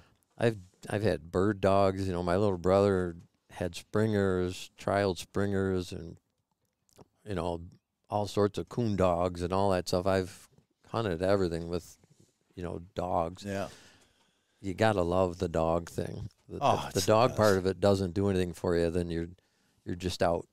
Speaker 12: I've had bird dogs. My little brother had springers, trialed springers, and all sorts of coon dogs and all that stuff. I've hunted everything with dogs.
Speaker 11: Yeah.
Speaker 12: You gotta love the dog thing. The dog part of it doesn't do anything for you. Then you're just out,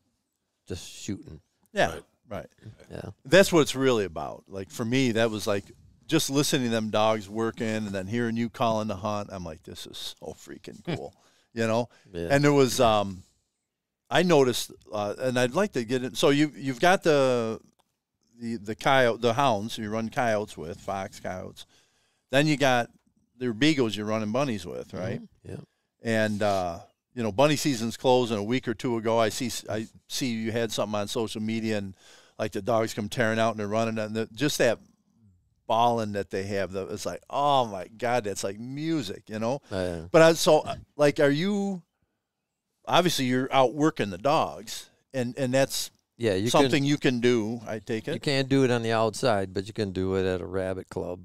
Speaker 12: just shooting.
Speaker 11: Yeah. Right.
Speaker 12: Yeah.
Speaker 11: That's what it's really about. Like for me, that was like just listening to them dogs working and then hearing you calling the hunt. I'm like, this is so freaking cool, Yeah. And there was, I noticed, and I'd like to get it. So you've got the coyote, the hounds you run coyotes with, fox coyotes. Then you got their Beagles you're running bunnies with, right?
Speaker 12: Yeah.
Speaker 11: And bunny season's closing. A week or 2 ago, I see you had something on social media, and like the dogs come tearing out and they're running, and just that bawling that they have, it's like, oh my God, that's like music, But are you? Obviously, you're out working the dogs, and that's something you can do. I take it.
Speaker 12: You can't do it on the outside, but you can do it at a rabbit club,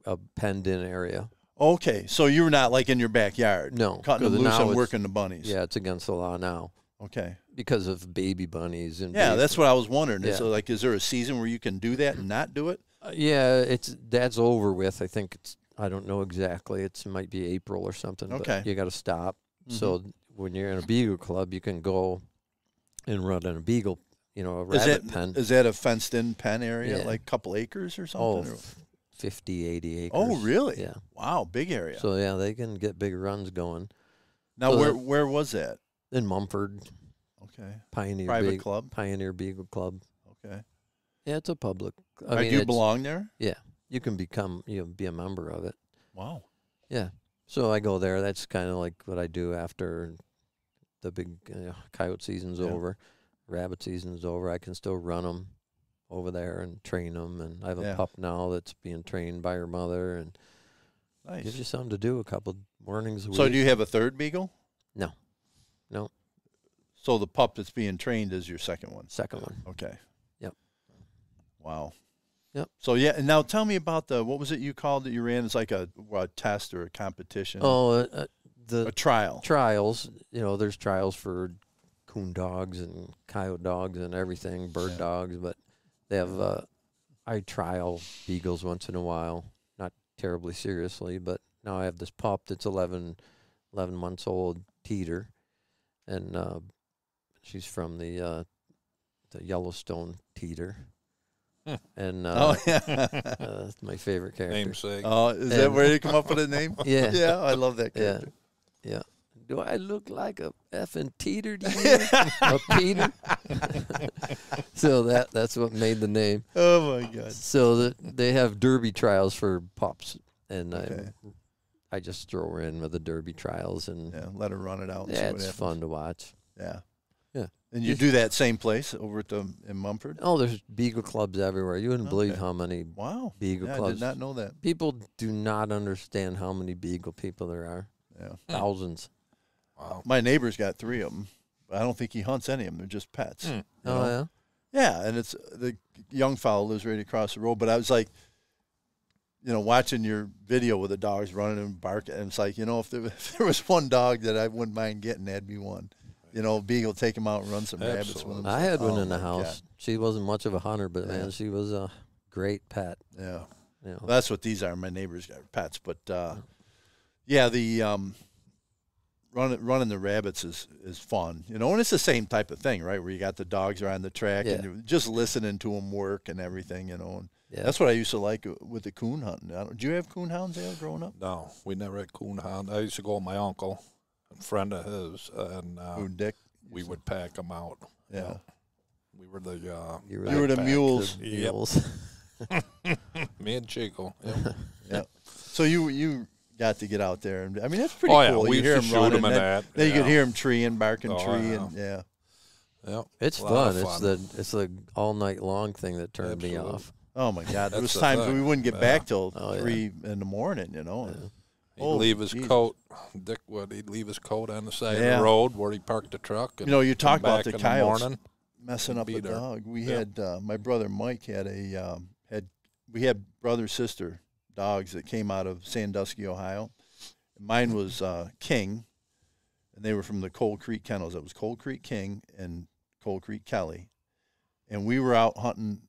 Speaker 12: a penned-in area.
Speaker 11: Okay, so you're not like in your backyard, cutting them loose and working the bunnies.
Speaker 12: Yeah, it's against the law now.
Speaker 11: Okay,
Speaker 12: because of baby bunnies and
Speaker 11: that's what I was wondering. Yeah. So, is there a season where you can do that and not do it?
Speaker 12: That's over with. I think I don't know exactly. It might be April or something.
Speaker 11: Okay,
Speaker 12: but you got to stop. Mm-hmm. So when you're in a beagle club, you can go and run in a beagle, a rabbit pen.
Speaker 11: Is that a fenced-in pen area, like a couple acres or something?
Speaker 12: 50, 80 acres.
Speaker 11: Oh, really?
Speaker 12: Yeah.
Speaker 11: Wow, big area.
Speaker 12: So, they can get big runs going.
Speaker 11: Now, where was that?
Speaker 12: In Mumford.
Speaker 11: Okay.
Speaker 12: Private
Speaker 11: club?
Speaker 12: Pioneer Beagle Club.
Speaker 11: Okay.
Speaker 12: Yeah, it's a public.
Speaker 11: Do you belong there?
Speaker 12: Yeah. You can be a member of it.
Speaker 11: Wow.
Speaker 12: Yeah. So I go there. That's kind of like what I do after the big coyote season's over, rabbit season's over, I can still run them over there and train them. And I have a pup now that's being trained by her mother, and gives you something to do a couple mornings a week.
Speaker 11: So do you have a third beagle?
Speaker 12: No.
Speaker 11: So the pup that's being trained is your second one?
Speaker 12: Second one.
Speaker 11: Okay.
Speaker 12: Yep.
Speaker 11: Wow.
Speaker 12: Yep.
Speaker 11: So, and now tell me about what was it you called that you ran? It's like a test or a competition?
Speaker 12: Oh,
Speaker 11: a trial.
Speaker 12: Trials. There's trials for coon dogs and coyote dogs and everything, bird dogs, but they have, I trial beagles once in a while, not terribly seriously, but now I have this pup that's 11 months old, Teeter, and she's from the Yellowstone Teeter. And that's my favorite character.
Speaker 1: Namesake.
Speaker 11: Oh, is that where you come up with a name?
Speaker 12: Yeah.
Speaker 11: Yeah, I love that character.
Speaker 12: Yeah. Do I look like a effing Teeter to you? A Peter? So that's what made the name.
Speaker 11: Oh, my God.
Speaker 12: So they have derby trials for pups, and I just throw her in with the derby trials and
Speaker 11: let her run it out. And
Speaker 12: yeah,
Speaker 11: see what
Speaker 12: it's
Speaker 11: happens.
Speaker 12: fun to watch.
Speaker 11: Yeah.
Speaker 12: Yeah.
Speaker 11: And you do that same place over in Mumford?
Speaker 12: Oh, there's beagle clubs everywhere. You wouldn't believe how many beagle clubs.
Speaker 11: I did not know that.
Speaker 12: People do not understand how many beagle people there are.
Speaker 11: Yeah.
Speaker 12: Thousands.
Speaker 11: Wow. My neighbor's got 3 of them. I don't think he hunts any of them. They're just pets.
Speaker 12: Oh,
Speaker 11: yeah? Yeah, and it's the young fellow lives right across the road. But I was like, watching your video with the dogs running and barking, and it's like, if there was one dog that I wouldn't mind getting, that'd be one. Beagle, take him out and run some rabbits with him.
Speaker 12: I had one in the house. God. She wasn't much of a hunter, but man, she was a great pet.
Speaker 11: Yeah. Well, that's what these are. My neighbors got pets, but the running the rabbits is fun, and it's the same type of thing, right? Where you got the dogs are on the track and you're just listening to them work and everything, And that's what I used to like with the coon hunting. Did you have coon hounds there growing up?
Speaker 1: No, we never had coon hound. I used to go with my uncle, a friend of his, and
Speaker 11: Dick.
Speaker 1: We would pack them out.
Speaker 11: Yeah.
Speaker 1: We were the
Speaker 11: you were the mules.
Speaker 1: Yep. Me and Chico. Yep.
Speaker 11: Yeah. So you got to get out there, and I mean that's pretty
Speaker 1: cool.
Speaker 11: Yeah,
Speaker 1: we
Speaker 11: you hear
Speaker 1: used to
Speaker 11: them
Speaker 1: shoot them in that.
Speaker 11: Then you could hear them treeing, barking tree,
Speaker 1: yeah.
Speaker 11: and
Speaker 1: Yep.
Speaker 12: It's fun. It's the all night long thing that turned me off.
Speaker 11: Oh my God! There was times we wouldn't get back till 3 in the morning.
Speaker 1: He'd leave his coat. Dick would. He'd leave his coat on the side of the road where he parked the truck. And
Speaker 11: you talk about the coyotes
Speaker 1: morning,
Speaker 11: messing up a dog. We had my brother Mike had we had brother sister dogs that came out of Sandusky, Ohio. Mine was King, and they were from the Cold Creek kennels. It was Cold Creek King and Cold Creek Kelly, and we were out hunting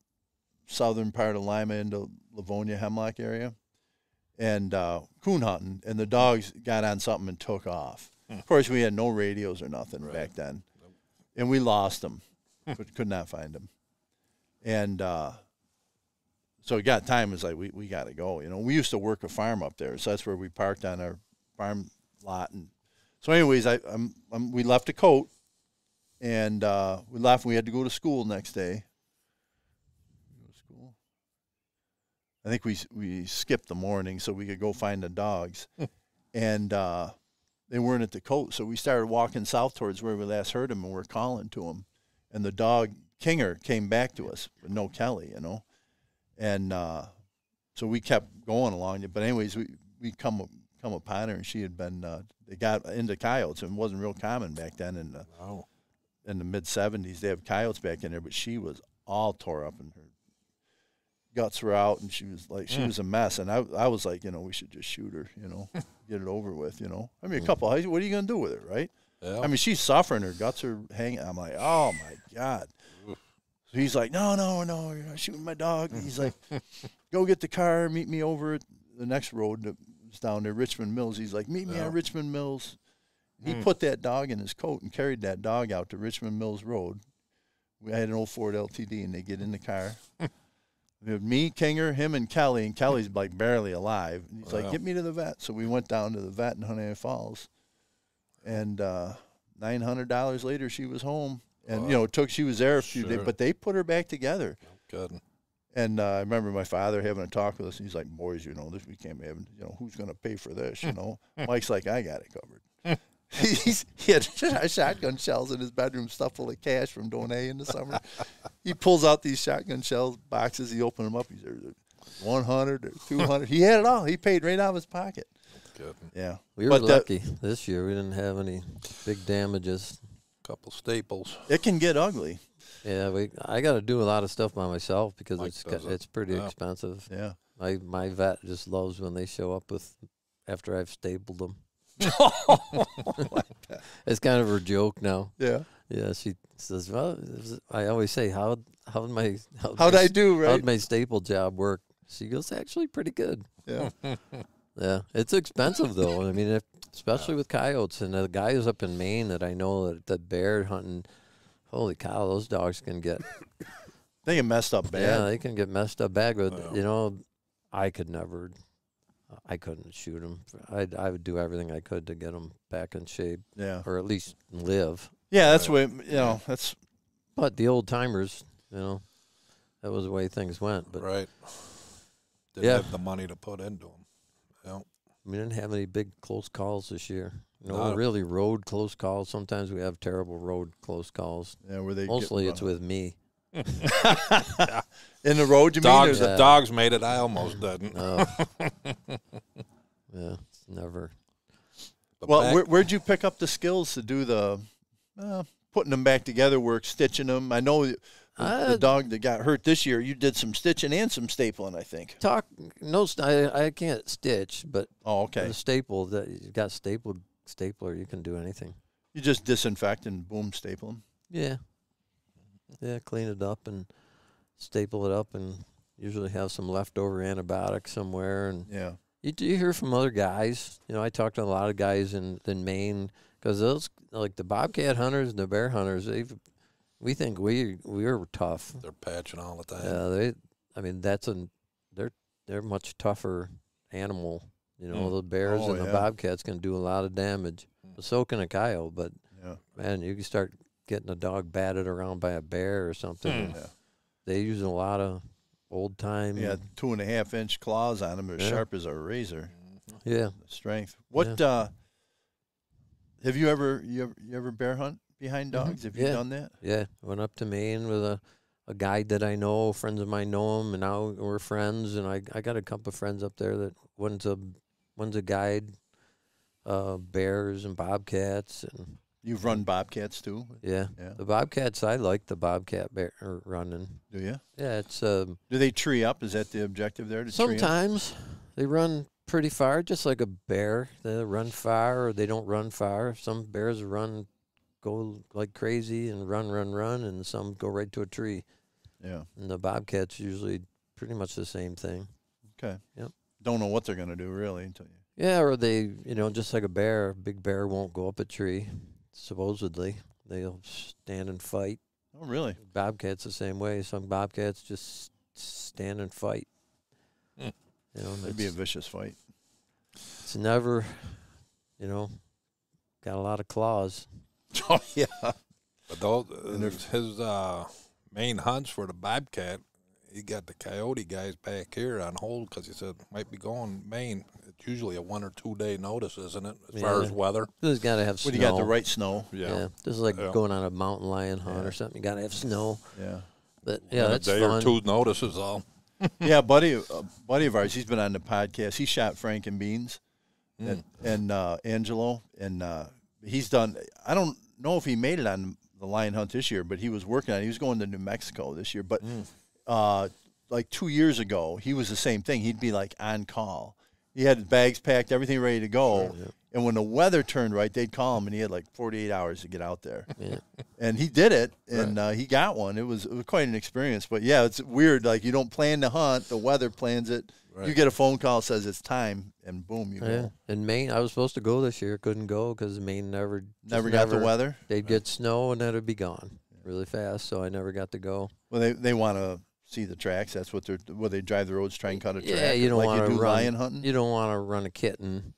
Speaker 11: southern part of Lima into Livonia, Hemlock area, and coon hunting, and the dogs got on something and took off. Of course, we had no radios or nothing back then, and we lost them, but could not find them. And so it got time. It was like, we got to go. We used to work a farm up there, so that's where we parked on our farm lot. And so anyways, we left a coat, and we left. We had to go to school next day. I think we skipped the morning so we could go find the dogs. And they weren't at the coat, so we started walking south towards where we last heard them, and we're calling to them. And the dog, Kinger, came back to us, but no Kelly, And so we kept going along. But anyways, we come upon her, and she had been, they got into coyotes, and it wasn't real common back then in the mid-'70s. They have coyotes back in there, but she was all tore up, and her guts were out, and she was a mess. And I was like, we should just shoot her, get it over with, I mean, what are you going to do with her, right? Yeah. I mean, she's suffering. Her guts are hanging. I'm like, oh, my God. So he's like, no, you're not shooting my dog. And he's like, go get the car, meet me over at the next road that's down there, Richmond Mills. He's like, meet me at Richmond Mills. He put that dog in his coat and carried that dog out to Richmond Mills Road. We had an old Ford LTD, and they get in the car. We had me, Kinger, him, and Kelly, and Kelly's like barely alive. And he's like, get me to the vet. So we went down to the vet in Honey Falls, and $900 later, she was home. And, she was there a few days, but they put her back together.
Speaker 1: Good.
Speaker 11: And I remember my father having a talk with us. And he's like, boys, this we can't be having, who's going to pay for this, Mike's like, I got it covered. He had shotgun shells in his bedroom stuffed full of cash from doing A in the summer. He pulls out these shotgun shell boxes. He opens them up. He's 100 or 200. He had it all. He paid right out of his pocket.
Speaker 1: Good.
Speaker 11: Yeah.
Speaker 12: We were lucky this year. We didn't have any big damages.
Speaker 1: Couple staples.
Speaker 11: It can get ugly.
Speaker 12: Yeah, I got to do a lot of stuff by myself because
Speaker 1: Mike
Speaker 12: it's pretty expensive.
Speaker 11: Yeah.
Speaker 12: My vet just loves when they show up after I've stapled them. It's kind of her joke now.
Speaker 11: Yeah.
Speaker 12: Yeah, she says, "Well, I always say, how'd my staple job work?" She goes, "Actually, pretty good."
Speaker 11: Yeah.
Speaker 12: Yeah, it's expensive though. I mean, especially with coyotes and the guys up in Maine that I know that bear hunting. Holy cow, those dogs can get.
Speaker 11: They get messed up bad.
Speaker 12: Yeah, they can get messed up bad. But you know, I couldn't shoot them. I would do everything I could to get them back in shape.
Speaker 11: Yeah,
Speaker 12: or at least live.
Speaker 11: Yeah, that's what that's.
Speaker 12: But the old timers, that was the way things went. But
Speaker 1: right, didn't have the money to put into them. Yeah,
Speaker 12: we didn't have any big close calls this year.
Speaker 1: No.
Speaker 12: Really road close calls. Sometimes we have terrible road close calls.
Speaker 11: Yeah, where they
Speaker 12: mostly it's with me.
Speaker 11: In the road, you
Speaker 1: dogs,
Speaker 11: mean?
Speaker 1: The dogs made it. I almost didn't.
Speaker 12: Yeah, it's never.
Speaker 11: But well, where'd you pick up the skills to do the putting them back together work, stitching them? I know the dog that got hurt this year, you did some stitching and some stapling, I think.
Speaker 12: I can't stitch, but
Speaker 11: okay.
Speaker 12: The staple that you got stapler, you can do anything.
Speaker 11: You just disinfect and boom, staple them.
Speaker 12: Yeah. Yeah, clean it up and staple it up, and usually have some leftover antibiotics somewhere. And
Speaker 11: yeah,
Speaker 12: you hear from other guys. I talk to a lot of guys in Maine because those like the bobcat hunters and the bear hunters. We think we're tough.
Speaker 1: They're patching all the time.
Speaker 12: Yeah, they're much tougher animal. The bears and the bobcats can do a lot of damage. But so can a coyote. But man, you can start getting a dog batted around by a bear or something. They use a lot of old time.
Speaker 11: Yeah, 2.5-inch claws on them. They're sharp as a razor.
Speaker 12: Yeah,
Speaker 11: the strength. What have you ever bear hunt behind dogs? Have you done that?
Speaker 12: Yeah, went up to Maine with a guide that I know. Friends of mine know him, and now we're friends. And I got a couple of friends up there that one's a guide, bears and bobcats. And
Speaker 11: you've run bobcats too?
Speaker 12: Yeah. The bobcats, I like the bobcat running.
Speaker 11: Do you?
Speaker 12: Yeah, it's.
Speaker 11: Do they tree up? Is that the objective there?
Speaker 12: Sometimes they run pretty far, just like a bear. They run far, or they don't run far. Some bears go like crazy and run, and some go right to a tree.
Speaker 11: Yeah.
Speaker 12: And the bobcats usually pretty much the same thing.
Speaker 11: Okay.
Speaker 12: Yep.
Speaker 11: Don't know what they're going to do really until you.
Speaker 12: Yeah, or they, just like a bear, big bear won't go up a tree. Supposedly, they'll stand and fight.
Speaker 11: Oh, really?
Speaker 12: Bobcats the same way. Some bobcats just stand and fight.
Speaker 11: It'd be a vicious fight.
Speaker 12: It's never, got a lot of claws.
Speaker 11: Oh yeah.
Speaker 1: But his main hunts for the bobcat, he got the coyote guys back here on hold because he said might be going Maine. It's usually a 1 or 2 day notice, isn't it? As far as weather.
Speaker 12: This got to have snow.
Speaker 11: When you got the right snow.
Speaker 12: Yeah. This is like going on a mountain lion hunt or something. You got to have snow.
Speaker 11: Yeah.
Speaker 12: But that's
Speaker 1: a day
Speaker 12: fun.
Speaker 1: or 2 notices all.
Speaker 11: Yeah, a buddy of ours, he's been on the podcast. He shot Frank and Beans and Angelo, and he's done. I don't know if he made it on the lion hunt this year, but he was working on it. He was going to New Mexico this year, but like 2 years ago, he was the same thing. He'd be like on call. He had his bags packed, everything ready to go. Sure, yeah. And when the weather turned right, they'd call him, and he had like 48 hours to get out there. Yeah. And he did it, and he got one. It was quite an experience. But, yeah, it's weird. Like, you don't plan to hunt. The weather plans it. Right. You get a phone call, says it's time, and boom, you go.
Speaker 12: In Maine, I was supposed to go this year. Couldn't go because Maine never
Speaker 11: got the weather?
Speaker 12: They'd get snow, and then it'd be gone really fast, so I never got to go.
Speaker 11: Well, they want to see the tracks. That's what they drive the roads, try and cut a track.
Speaker 12: Yeah, you don't want to run
Speaker 11: lion hunting.
Speaker 12: You don't want to run a kitten.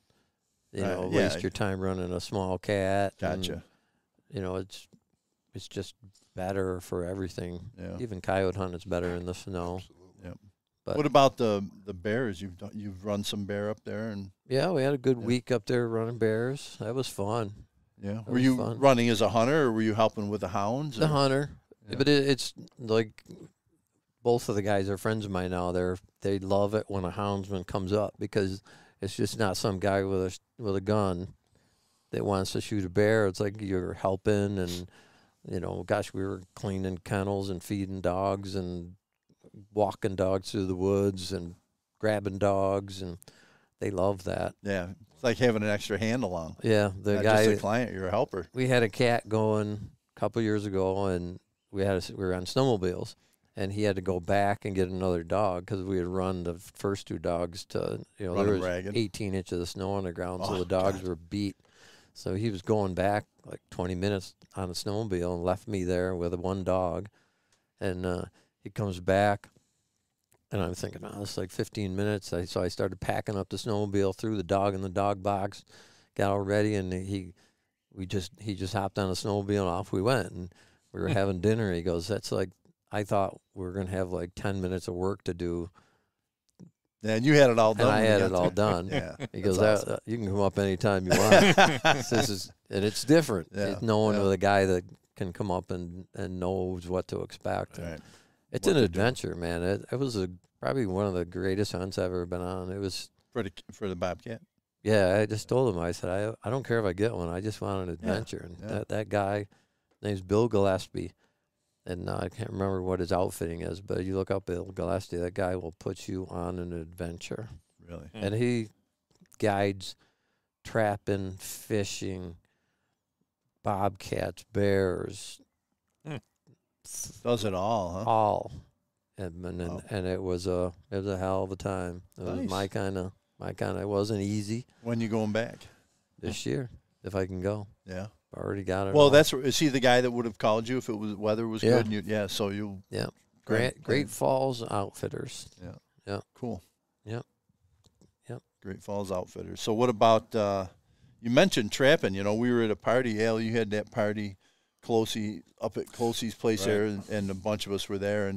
Speaker 12: Waste your time running a small cat.
Speaker 11: Gotcha.
Speaker 12: And, it's just better for everything.
Speaker 11: Yeah.
Speaker 12: Even coyote hunt is better in the snow.
Speaker 11: Absolutely. Yep. But what about the bears? You've run some bear up there, and
Speaker 12: yeah, we had a good week up there running bears. That was fun.
Speaker 11: Yeah.
Speaker 12: It
Speaker 11: Were
Speaker 12: was
Speaker 11: you
Speaker 12: fun.
Speaker 11: running as a hunter, or were you helping with the hounds?
Speaker 12: The
Speaker 11: or-
Speaker 12: hunter.
Speaker 11: Yeah.
Speaker 12: But it's like both of the guys are friends of mine now. They love it when a houndsman comes up because it's just not some guy with a gun that wants to shoot a bear. It's like you're helping, and gosh, we were cleaning kennels and feeding dogs and walking dogs through the woods and grabbing dogs, and they love that.
Speaker 11: Yeah, it's like having an extra hand along.
Speaker 12: Yeah, the
Speaker 11: Not
Speaker 12: guy,
Speaker 11: just a client, you're a helper.
Speaker 12: we had a cat going a couple years ago, and we were on snowmobiles, and he had to go back and get another dog because we had run the first two dogs to, there
Speaker 11: Run 'em
Speaker 12: was
Speaker 11: ragged.
Speaker 12: 18 inches of snow on the ground, so
Speaker 11: Oh,
Speaker 12: the dogs
Speaker 11: God.
Speaker 12: were beat. So he was going back like 20 minutes on a snowmobile and left me there with one dog, and he comes back. And I'm thinking, it's like 15 minutes. So I started packing up the snowmobile, threw the dog in the dog box, got all ready, and he just hopped on the snowmobile and off we went. And we were having dinner. He goes, "That's like, I thought we were going to have like 10 minutes of work to do."
Speaker 11: Yeah, and you had it all done.
Speaker 12: And I
Speaker 11: when you
Speaker 12: had
Speaker 11: got
Speaker 12: it all
Speaker 11: there.
Speaker 12: done.
Speaker 11: Yeah,
Speaker 12: He
Speaker 11: that's
Speaker 12: goes,
Speaker 11: awesome.
Speaker 12: "You can come up anytime you want." And it's different.
Speaker 11: Yeah,
Speaker 12: It's knowing
Speaker 11: yeah.
Speaker 12: with a guy that can come up and knows what to expect.
Speaker 11: Right.
Speaker 12: It's
Speaker 11: What
Speaker 12: an
Speaker 11: to do.
Speaker 12: adventure, man. It was probably one of the greatest hunts I've ever been on. It was.
Speaker 11: For the bobcat.
Speaker 12: Yeah, I just told him. I said, I don't care if I get one. I just want an adventure. And
Speaker 11: yeah.
Speaker 12: that guy, his name's Bill Gillespie, and I can't remember what his outfitting is, but you look up Bill Gillespie, that guy will put you on an adventure.
Speaker 11: Really?
Speaker 12: And he guides trapping, fishing, bobcats, bears,
Speaker 11: Does it all, huh?
Speaker 12: all. And it was a hell of a time. It was
Speaker 11: Nice.
Speaker 12: my kind of. It wasn't easy.
Speaker 11: When you going back?
Speaker 12: This year, if I can go.
Speaker 11: Yeah.
Speaker 12: I already got it.
Speaker 11: Well,
Speaker 12: all.
Speaker 11: is he the guy that would have called you if it was weather was
Speaker 12: Yeah.
Speaker 11: good? And so you.
Speaker 12: Yeah. Great Falls Outfitters.
Speaker 11: Yeah.
Speaker 12: Yeah.
Speaker 11: Cool.
Speaker 12: Yep.
Speaker 11: Great Falls Outfitters. So what about you mentioned trapping? We were at a party. Al, you had that party, up at Closey's place
Speaker 1: Right.
Speaker 11: there, and a bunch of us were there,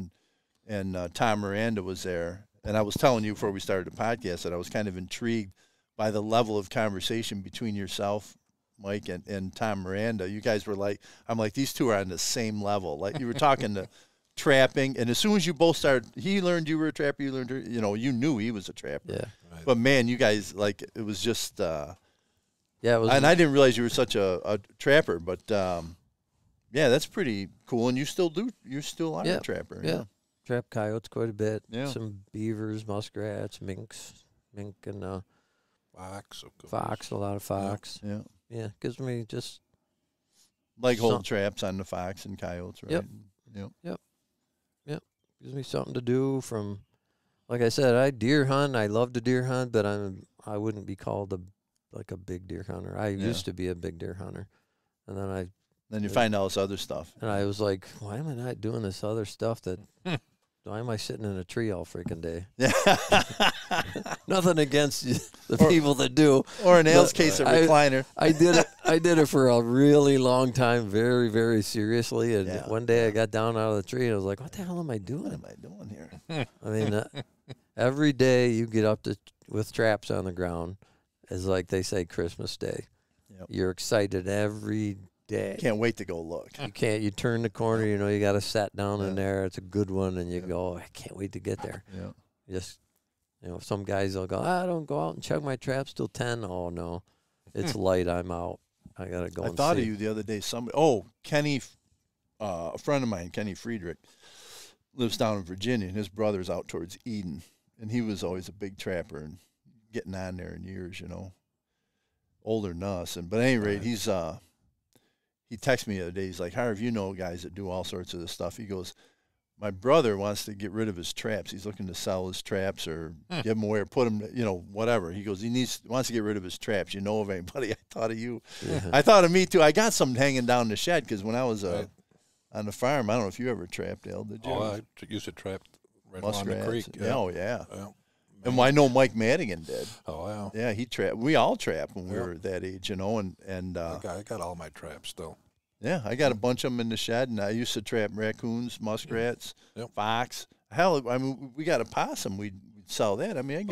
Speaker 11: and Tom Miranda was there. And I was telling you before we started the podcast that I was kind of intrigued by the level of conversation between yourself, Mike, and Tom Miranda. You guys were like, I'm like, these two are on the same level. Like you were talking to trapping, and as soon as you both started, he learned you were a trapper, you learned, you knew he was a trapper.
Speaker 12: Yeah.
Speaker 1: Right.
Speaker 11: But man, you guys, like, it was just,
Speaker 12: Yeah, it was.
Speaker 11: and I didn't realize you were such a trapper, but yeah, that's pretty cool. And you still are
Speaker 12: Yeah.
Speaker 11: a trapper.
Speaker 12: Yeah. Trap coyotes quite a bit.
Speaker 11: Yeah.
Speaker 12: Some beavers, muskrats, mink and
Speaker 1: Fox, of course.
Speaker 12: fox, a lot of fox.
Speaker 11: Yeah.
Speaker 12: Yeah, gives me just.
Speaker 11: Like
Speaker 12: Some-
Speaker 11: hold traps on the fox and coyotes, right?
Speaker 12: Yep. Gives me something to do from, like I said, I deer hunt. I love to deer hunt, but I wouldn't be called a big deer hunter. I used to be a big deer hunter, and then
Speaker 11: Then you find all this other stuff.
Speaker 12: And I was like, why am I not doing this other stuff that, why am I sitting in a tree all freaking day? Nothing against the people that do.
Speaker 11: Or in Al's
Speaker 12: but
Speaker 11: case, a recliner.
Speaker 12: I did it for a really long time, very, very seriously. And
Speaker 11: Yeah,
Speaker 12: one day I got down out of the tree and I was like, what the hell am I doing?
Speaker 11: What am I doing here?
Speaker 12: I mean, every day you get up with traps on the ground is like they say Christmas Day.
Speaker 11: Yep.
Speaker 12: You're excited every day.
Speaker 11: Can't wait to go look.
Speaker 12: You turn the corner, you got to sat down in there. It's a good one, and you go, I can't wait to get there.
Speaker 11: Yeah.
Speaker 12: Just, some guys will go, I don't go out and check my traps till 10. Oh, no. It's light. I'm out. I got to go
Speaker 11: I
Speaker 12: and
Speaker 11: thought
Speaker 12: see.
Speaker 11: of you the other day. Kenny, a friend of mine, Kenny Friedrich, lives down in Virginia, and his brother's out towards Eden. And he was always a big trapper and getting on there in years, older than us. But at any rate, he texted me the other day. He's like, Harv, guys that do all sorts of this stuff. He goes, my brother wants to get rid of his traps. He's looking to sell his traps or give them away or put them, whatever. He goes, wants to get rid of his traps. You know of anybody? I thought of you.
Speaker 12: Yeah.
Speaker 11: I thought of me, too. I got some hanging down the shed because when I was on the farm, I don't know if you ever trapped, Al, did you?
Speaker 1: Oh, I used to trap right along the
Speaker 11: Muskrats.
Speaker 1: creek.
Speaker 11: Yeah. Oh, yeah.
Speaker 1: Yeah.
Speaker 11: And I know Mike Madigan did.
Speaker 1: Oh, yeah.
Speaker 11: Yeah, he trapped. We all trapped when we were that age, and
Speaker 1: I got all my traps still.
Speaker 11: yeah, I got a bunch of them in the shed, and I used to trap raccoons, muskrats, fox. Hell, I mean, we got a possum. We'd sell that. I mean,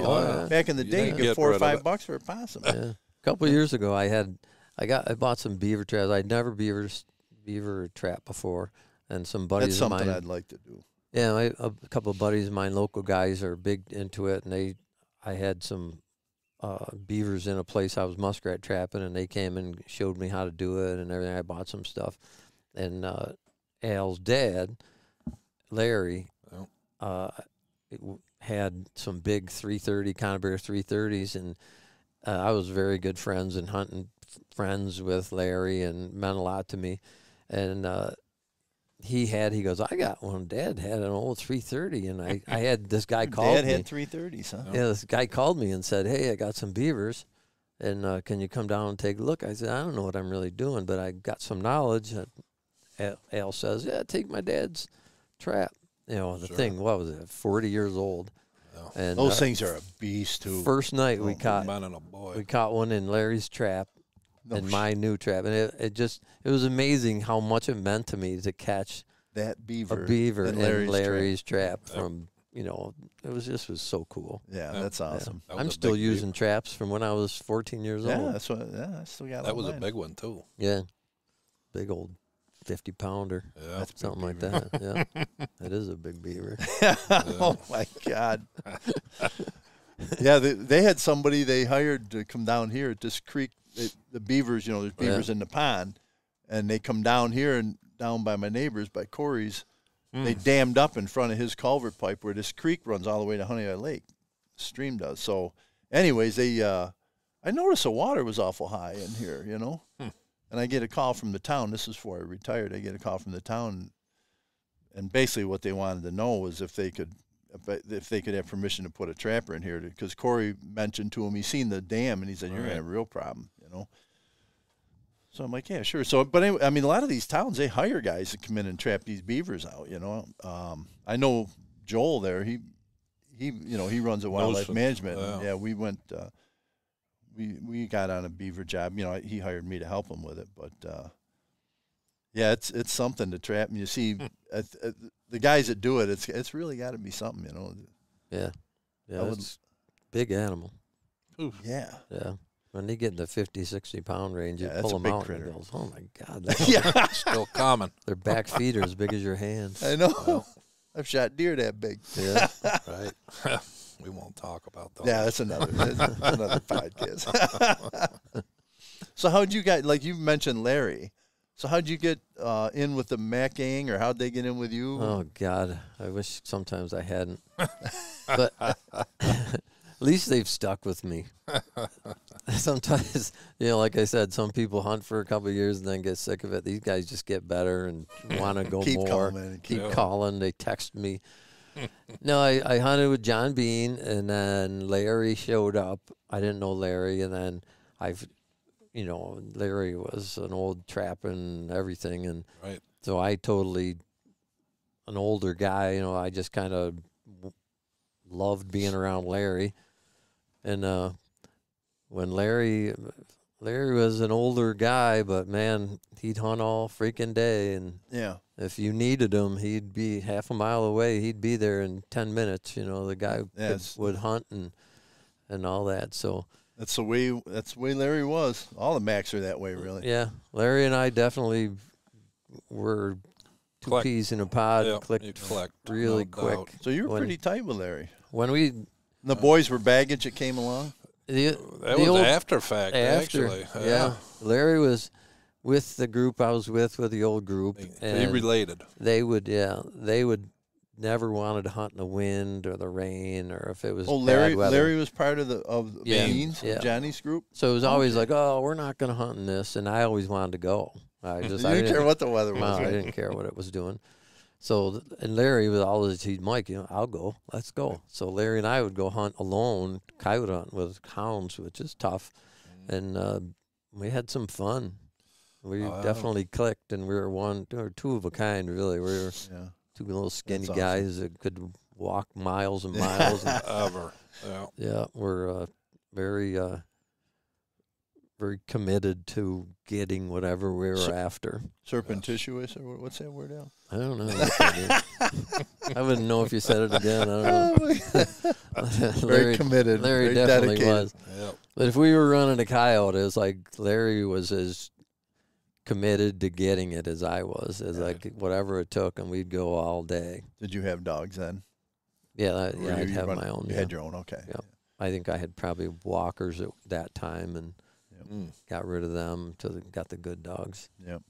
Speaker 11: back in the day, you
Speaker 1: didn't
Speaker 11: get
Speaker 1: get
Speaker 11: $4 or
Speaker 1: rid of
Speaker 11: $5
Speaker 1: it.
Speaker 11: for a possum.
Speaker 12: Yeah. A couple of years ago, I had I bought some beaver traps. I'd never beaver trap before, and some buddies
Speaker 11: That's
Speaker 12: of
Speaker 11: something
Speaker 12: mine.
Speaker 11: I'd like to do.
Speaker 12: Yeah, a couple of buddies of mine, local guys, are big into it, and I had some beavers in a place I was muskrat trapping, and they came and showed me how to do it and everything. I bought some stuff, and Al's dad, Larry, had some big 330 Conibear 330s, and I was very good friends and hunting friends with Larry, and meant a lot to me. And he goes, I got one. Dad had an old 330, and I had this guy called me.
Speaker 11: Dad had 330s, huh?
Speaker 12: Yeah, this guy called me and said, hey, I got some beavers, and can you come down and take a look? I said, I don't know what I'm really doing, but I got some knowledge. Al says, yeah, take my dad's trap. You know, the thing, what was it, 40 years old.
Speaker 1: Yeah.
Speaker 12: And
Speaker 11: those things are a beast, too.
Speaker 12: First night we caught one in Larry's trap and my new trap. And it was amazing how much it meant to me to catch
Speaker 11: that beaver,
Speaker 12: a beaver
Speaker 11: in
Speaker 12: in Larry's
Speaker 11: trap.
Speaker 12: from, you know, it was so cool.
Speaker 11: Yeah, that's awesome.
Speaker 12: Yeah. I'm still using traps from when I was 14 years old.
Speaker 11: That's what, I still got
Speaker 1: that was mine. A big one, too.
Speaker 12: Yeah. Big old 50-pounder.
Speaker 1: Yeah.
Speaker 12: That's something like that. Yeah. It is a big beaver.
Speaker 11: Oh, my God. Yeah, they had somebody they hired to come down here at this creek. The beavers, you know, there's beavers in the pond, and they come down here and down by my neighbors, by Corey's. They dammed up in front of his culvert pipe where this creek runs all the way to Honey Eye Lake. The stream does. So, anyways, I noticed the water was awful high in here, you know. And I get a call from the town. This is before I retired. I get a call from the town, and basically what they wanted to know was if they could have permission to put a trapper in here, because Corey mentioned to him he's seen the dam, and he said, you're going to have a real problem, you know. So I'm like, yeah, sure. So, but anyway, I mean, a lot of these towns, they hire guys to come in and trap these beavers out, you know. I know Joel there. He runs a wildlife management. Yeah, we went. We got on a beaver job. You know, he hired me to help him with it. But yeah, it's something to trap. And you see, the guys that do it, it's really got to be something, you know.
Speaker 12: Yeah, it's big animal.
Speaker 11: Oof. Yeah.
Speaker 12: When they get in the 50, 60-pound range, you pull them out and it goes, oh, my God.
Speaker 1: Yeah. Still common.
Speaker 12: Their back feet are as big as your hands.
Speaker 11: I know. Well, I've shot deer that big.
Speaker 12: Yeah.
Speaker 1: Right. We won't talk about that.
Speaker 11: Yeah, that's another podcast. So how'd you guys, like you mentioned Larry, so how'd you get in with the Mac gang, or how'd they get in with you?
Speaker 12: Oh, God. I wish sometimes I hadn't. But at least they've stuck with me. Sometimes, you know, like I said, some people hunt for a couple of years and then get sick of it. These guys just get better and want to go more. Keep calling. They text me. No, I hunted with John Bean, and then Larry showed up. I didn't know Larry, and then Larry was an old trap and everything, and so I totally, an older guy, you know, I just kind of loved being around Larry, and when Larry was an older guy, but man, he'd hunt all freaking day, and if you needed him, he'd be half a mile away. He'd be there in 10 minutes. You know, the guy would hunt and all that. So
Speaker 11: that's the way Larry was. All the Macs are that way, really.
Speaker 12: Yeah, Larry and I definitely were two peas in a pod. Clicked really quick.
Speaker 11: So you were pretty tight with Larry.
Speaker 12: When
Speaker 11: the boys were baggage that came along.
Speaker 1: That was after fact, actually.
Speaker 12: Yeah. Larry was with the group I was with the old group.
Speaker 1: He related.
Speaker 12: They would never wanted to hunt in the wind or the rain or if it was bad weather.
Speaker 11: Larry was part of Beans, Johnny's group?
Speaker 12: So it was always like, oh, we're not going to hunt in this. And I always wanted to go. I
Speaker 11: didn't care what the weather was.
Speaker 12: No, I didn't care what it was doing. So, and Larry was always, Mike, you know, I'll go. Let's go. So Larry and I would go hunt alone, coyote hunt with hounds, which is tough. And we had some fun. We definitely clicked, and we were two of a kind, really. We were two little skinny guys that could walk miles and miles.
Speaker 1: Ever.
Speaker 12: Yeah, we're very very committed to getting whatever we were after.
Speaker 11: Surreptitious, or what's that word, Al?
Speaker 12: I don't know. I wouldn't know if you said it again. I don't know.
Speaker 11: Very committed.
Speaker 12: Larry
Speaker 11: very
Speaker 12: definitely
Speaker 11: dedicated.
Speaker 12: was. But if we were running a coyote, it was like Larry was as committed to getting it as I was, as like whatever it took, and we'd go all day.
Speaker 11: Did you have dogs then?
Speaker 12: Yeah, I'd have my own.
Speaker 11: You had your own, okay.
Speaker 12: Yep. I think I had probably walkers at that time, and got rid of them until got the good dogs.
Speaker 11: Yep.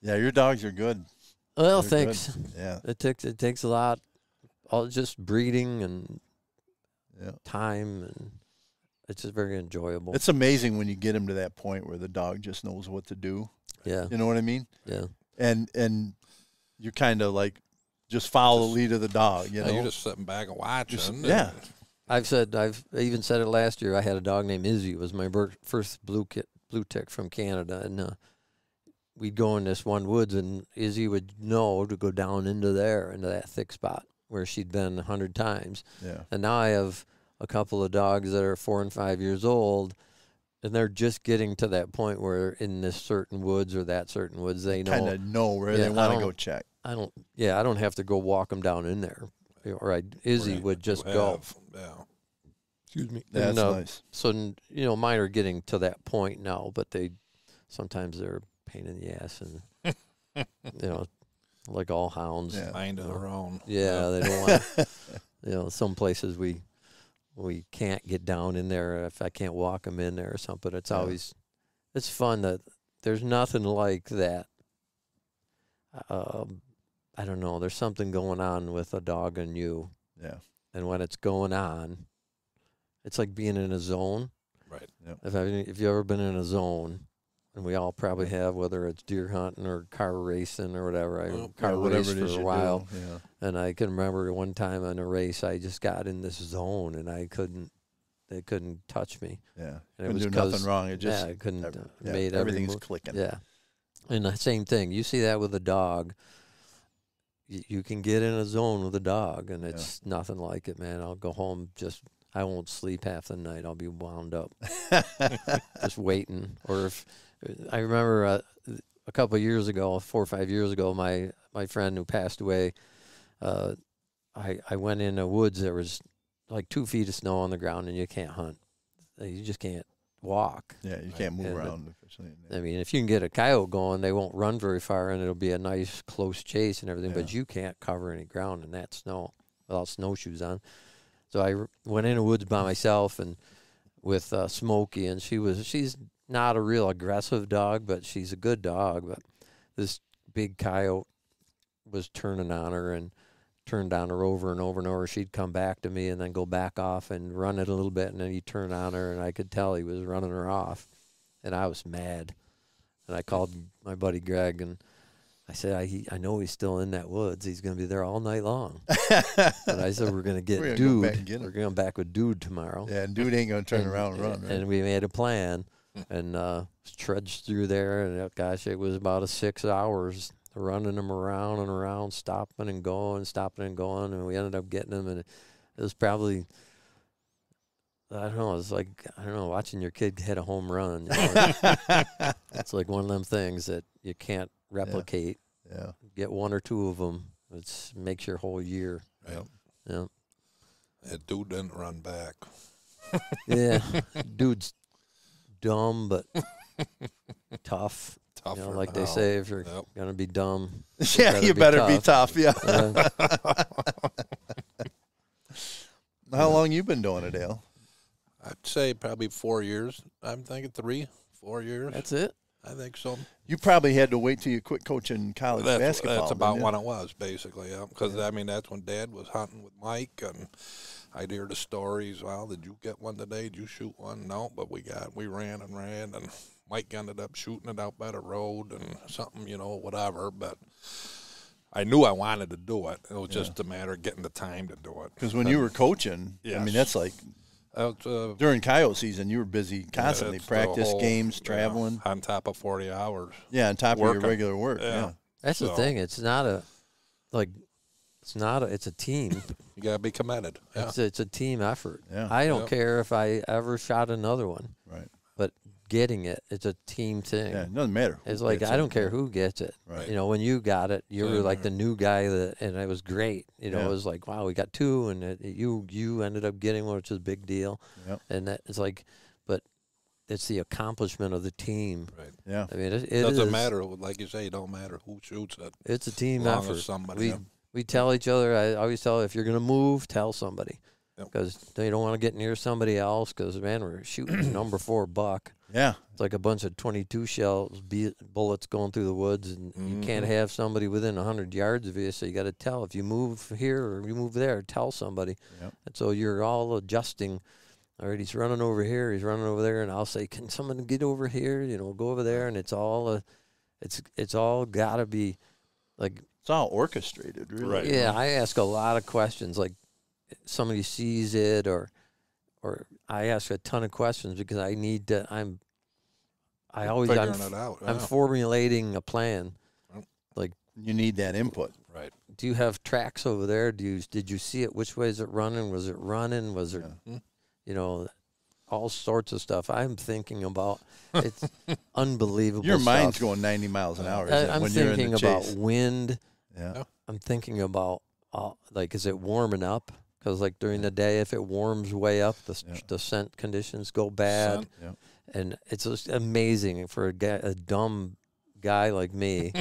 Speaker 11: Yeah, your dogs are good.
Speaker 12: Well,
Speaker 11: They're
Speaker 12: thanks.
Speaker 11: good. Yeah.
Speaker 12: It takes a lot, all just breeding and time, and it's just very enjoyable.
Speaker 11: It's amazing when you get them to that point where the dog just knows what to do.
Speaker 12: Yeah.
Speaker 11: You know what I mean?
Speaker 12: Yeah.
Speaker 11: And you kind of like just follow the lead of the dog, you know?
Speaker 1: You're just sitting back and watching.
Speaker 11: Yeah.
Speaker 12: I even said it last year. I had a dog named Izzy. It was my first blue tick from Canada, and we'd go in this one woods, and Izzy would know to go down into that thick spot where she'd been 100 times.
Speaker 11: Yeah.
Speaker 12: And now I have a couple of dogs that are 4 and 5 years old, and they're just getting to that point where in this certain woods or that certain woods, they
Speaker 11: kind of know where they want to go check.
Speaker 12: I don't have to go walk them down in there. Or Izzy would just go.
Speaker 1: Yeah.
Speaker 12: Excuse me.
Speaker 11: That's
Speaker 12: and,
Speaker 11: nice.
Speaker 12: So, mine are getting to that point now, but sometimes they're a pain in the ass, and, like all hounds.
Speaker 1: Yeah. Mind of their own.
Speaker 12: Yeah, they don't want, some places we can't get down in there if I can't walk them in there or something. It's always, it's fun that there's nothing like that. I don't know. There's something going on with a dog and you.
Speaker 11: Yeah.
Speaker 12: And when it's going on, it's like being in a zone.
Speaker 1: Right.
Speaker 11: Yep.
Speaker 12: If you've ever been in a zone, and we all probably have, whether it's deer hunting or car racing or whatever. I car raced for a while.
Speaker 11: Yeah.
Speaker 12: And I can remember one time in a race, I just got in this zone, and they couldn't touch me.
Speaker 11: Yeah.
Speaker 12: And
Speaker 11: Couldn't do nothing wrong. It just
Speaker 12: I couldn't
Speaker 11: made everything's clicking.
Speaker 12: Yeah. And the same thing. You see that with a dog. You can get in a zone with a dog, and it's nothing like it, man. I'll go home, I won't sleep half the night. I'll be wound up, just waiting. Or if I remember a couple of years ago, 4 or 5 years ago, my friend who passed away, I went in the woods. There was like 2 feet of snow on the ground, and you can't hunt. You just can't walk.
Speaker 11: Yeah, you can't move around.
Speaker 12: I mean, if you can get a coyote going, they won't run very far, and it'll be a nice close chase and everything. But you can't cover any ground in that snow without snowshoes on. So I went in the woods by myself and with Smokey, and she's not a real aggressive dog, but she's a good dog. But this big coyote was turning on her and turned on her over and over and over. She'd come back to me and then go back off and run it a little bit, and then he'd turn on her, and I could tell he was running her off. And I was mad. And I called my buddy Greg, and I said, I know he's still in that woods. He's going to be there all night long. And I said, we're going to get Dude. We're going back with Dude tomorrow.
Speaker 11: Yeah, and Dude ain't going to turn around and run. Right?
Speaker 12: And we made a plan and trudged through there. And, gosh, it was about 6 hours running them around and around, stopping and going. And we ended up getting them. And it was probably... I don't know. It's like, watching your kid hit a home run. It's like one of them things that you can't replicate.
Speaker 11: Yeah.
Speaker 12: Get 1 or 2 of them. It makes your whole year.
Speaker 1: Right.
Speaker 12: Yeah.
Speaker 1: That Dude didn't run back.
Speaker 12: Yeah. Dude's dumb, but tough.
Speaker 1: Tougher
Speaker 12: like
Speaker 1: than
Speaker 12: they
Speaker 1: hell.
Speaker 12: say, if you're going to be dumb,
Speaker 11: you better be tough. Yeah. How long you been doing it, Dale?
Speaker 1: I'd say probably 4 years. I'm thinking 4 years.
Speaker 12: That's it?
Speaker 1: I think so.
Speaker 11: You probably had to wait till you quit coaching college basketball.
Speaker 1: That's about when it was, basically. Because, I mean, that's when Dad was hunting with Mike, and I'd hear the stories. Well, did you get one today? Did you shoot one? No, but we ran, and Mike ended up shooting it out by the road and something, whatever. But I knew I wanted to do it. It was just a matter of getting the time to do it.
Speaker 11: Because when you were coaching, I mean, that's like during coyote season, you were busy constantly. Practice, games, traveling.
Speaker 1: On top of 40 hours.
Speaker 11: Yeah, on top of your regular work. Yeah.
Speaker 12: That's the thing. It's not It's not. It's a team.
Speaker 1: You gotta be committed. Yeah.
Speaker 12: It's a team effort.
Speaker 11: Yeah.
Speaker 12: I don't care if I ever shot another one.
Speaker 11: Right.
Speaker 12: But getting it's a team thing.
Speaker 11: Yeah, it doesn't matter.
Speaker 12: It's like I don't care who gets it.
Speaker 11: Right.
Speaker 12: You know, when you got it, you were like the new guy and it was great. You know,
Speaker 11: Yeah.
Speaker 12: it was like, wow, we got 2, and you ended up getting one, which is a big deal.
Speaker 11: Yep.
Speaker 12: And that it's like, but it's the accomplishment of the team.
Speaker 1: Right.
Speaker 11: Yeah.
Speaker 12: I mean, it
Speaker 1: doesn't
Speaker 12: is,
Speaker 1: matter. Like you say, it don't matter who shoots it.
Speaker 12: It's a team
Speaker 1: as long
Speaker 12: effort.
Speaker 1: as somebody.
Speaker 12: We tell each other. I always tell, if you're gonna move, tell somebody,
Speaker 1: Yep.
Speaker 12: because they don't want to get near somebody else. Because man, we're shooting number 4 buck.
Speaker 11: Yeah.
Speaker 12: It's like a bunch of 22 shells, bullets going through the woods, and you can't have somebody within 100 yards of you. So you got to tell, if you move here or you move there, tell somebody.
Speaker 11: Yep.
Speaker 12: And so you're all adjusting. All right, he's running over here, he's running over there, and I'll say, can someone get over here? You know, go over there, and it's all got to be like.
Speaker 11: It's all orchestrated, really.
Speaker 1: Right.
Speaker 12: Yeah, I ask a lot of questions, like somebody sees it, or I ask a ton of questions because I need to. I'm
Speaker 1: Figuring it out.
Speaker 12: I'm
Speaker 1: Yeah.
Speaker 12: formulating a plan. Like,
Speaker 11: you need that input.
Speaker 1: Right.
Speaker 12: do you have tracks over there? Did you see it? Which way is it running? Was it running? Was it, you know, all sorts of stuff. I'm thinking about. It's unbelievable.
Speaker 11: Your mind's
Speaker 12: stuff.
Speaker 11: going 90 miles an hour.
Speaker 12: I'm
Speaker 11: when you're in
Speaker 12: thinking
Speaker 11: the
Speaker 12: about
Speaker 11: chase.
Speaker 12: wind.
Speaker 11: Yeah.
Speaker 12: I'm thinking about like, is it warming up? Because like during the day, if it warms way up, the scent conditions go bad. And it's just amazing for a dumb guy like me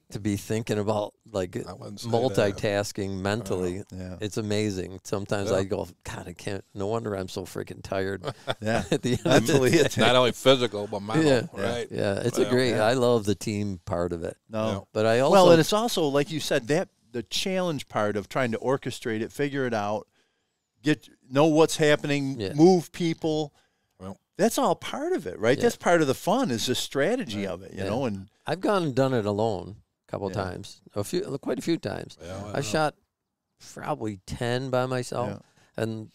Speaker 12: to be thinking about like multitasking mentally. It's amazing. Sometimes I go, God, I can't. No wonder I'm so freaking tired. At the end
Speaker 11: mentally,
Speaker 12: of the
Speaker 11: it's
Speaker 1: not only physical but mental. Right.
Speaker 12: Yeah, it's a great. I love the team part of it.
Speaker 11: No,
Speaker 12: but I also
Speaker 11: and it's also like you said, that the challenge part of trying to orchestrate it, figure it out, know what's happening, move people. That's all part of it, right? That's part of the fun, is the strategy of it, you know. And
Speaker 12: I've gone and done it alone a couple times, quite a few times. I shot probably 10 by myself, and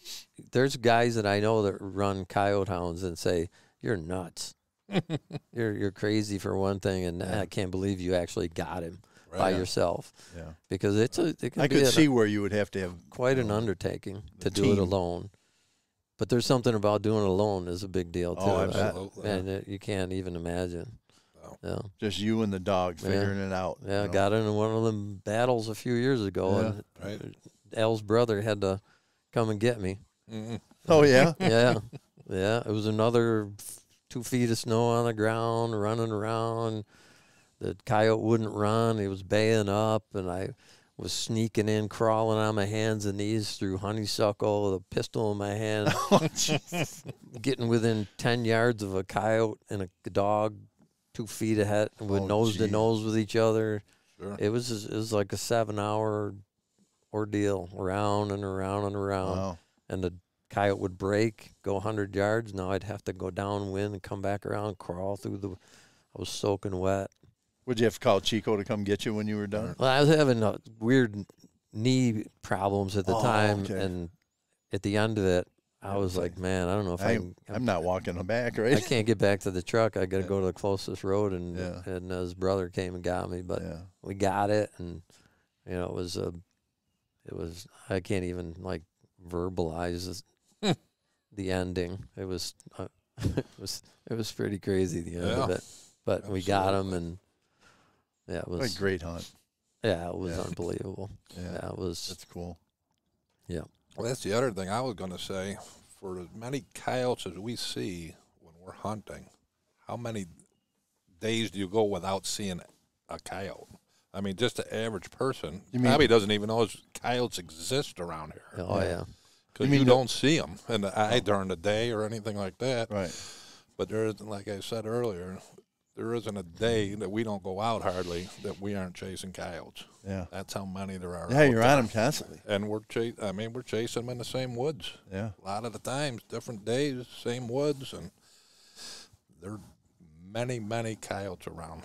Speaker 12: there's guys that I know that run coyote hounds and say, "You're nuts, you're crazy for one thing, and I can't believe you actually got him by yourself." Because
Speaker 11: I could see where you would have to have
Speaker 12: quite an undertaking to do it alone. But there's something about doing it alone is a big deal, too.
Speaker 11: Oh, absolutely.
Speaker 12: And you can't even imagine. Yeah.
Speaker 11: Just you and the dog figuring it out.
Speaker 12: Yeah, I got into one of them battles a few years ago, and Al's brother had to come and get me.
Speaker 11: Oh, yeah?
Speaker 12: Yeah. It was another 2 feet of snow on the ground, running around. The coyote wouldn't run. He was baying up, and I was sneaking in, crawling on my hands and knees through honeysuckle with a pistol in my hand, getting within 10 yards of a coyote and a dog 2 feet ahead, with nose to nose with each other.
Speaker 1: Sure.
Speaker 12: It was like a 7-hour ordeal, around and around and around.
Speaker 11: Wow.
Speaker 12: And the coyote would break, go 100 yards. Now I'd have to go downwind and come back around, crawl through I was soaking wet.
Speaker 11: Would you have to call Chico to come get you when you were done?
Speaker 12: Well, I was having weird knee problems at the time, and at the end of it, I was like, man, I don't know if
Speaker 11: I'm not walking him back, right?
Speaker 12: I can't get back to the truck. I got to go to the closest road, and his brother came and got me, but we got it, and you know, it was I can't even like verbalize the ending. It was it was pretty crazy, the end of it, but we got him, and it was
Speaker 11: what a great hunt.
Speaker 12: Yeah, it was unbelievable. Yeah, it was.
Speaker 11: That's cool.
Speaker 12: Yeah.
Speaker 1: Well, that's the other thing I was going to say. For as many coyotes as we see when we're hunting, how many days do you go without seeing a coyote? I mean, just the average person probably doesn't even know coyotes exist around here.
Speaker 12: Oh, yeah.
Speaker 1: Because you don't see them during the day or anything like that.
Speaker 11: Right.
Speaker 1: But there isn't, like I said earlier, there isn't a day that we don't go out hardly that we aren't chasing coyotes.
Speaker 11: Yeah.
Speaker 1: That's how many there are.
Speaker 11: Yeah, you're on them constantly.
Speaker 1: And we're chasing them in the same woods.
Speaker 11: Yeah.
Speaker 1: A lot of the times, different days, same woods, and there are many, many coyotes around.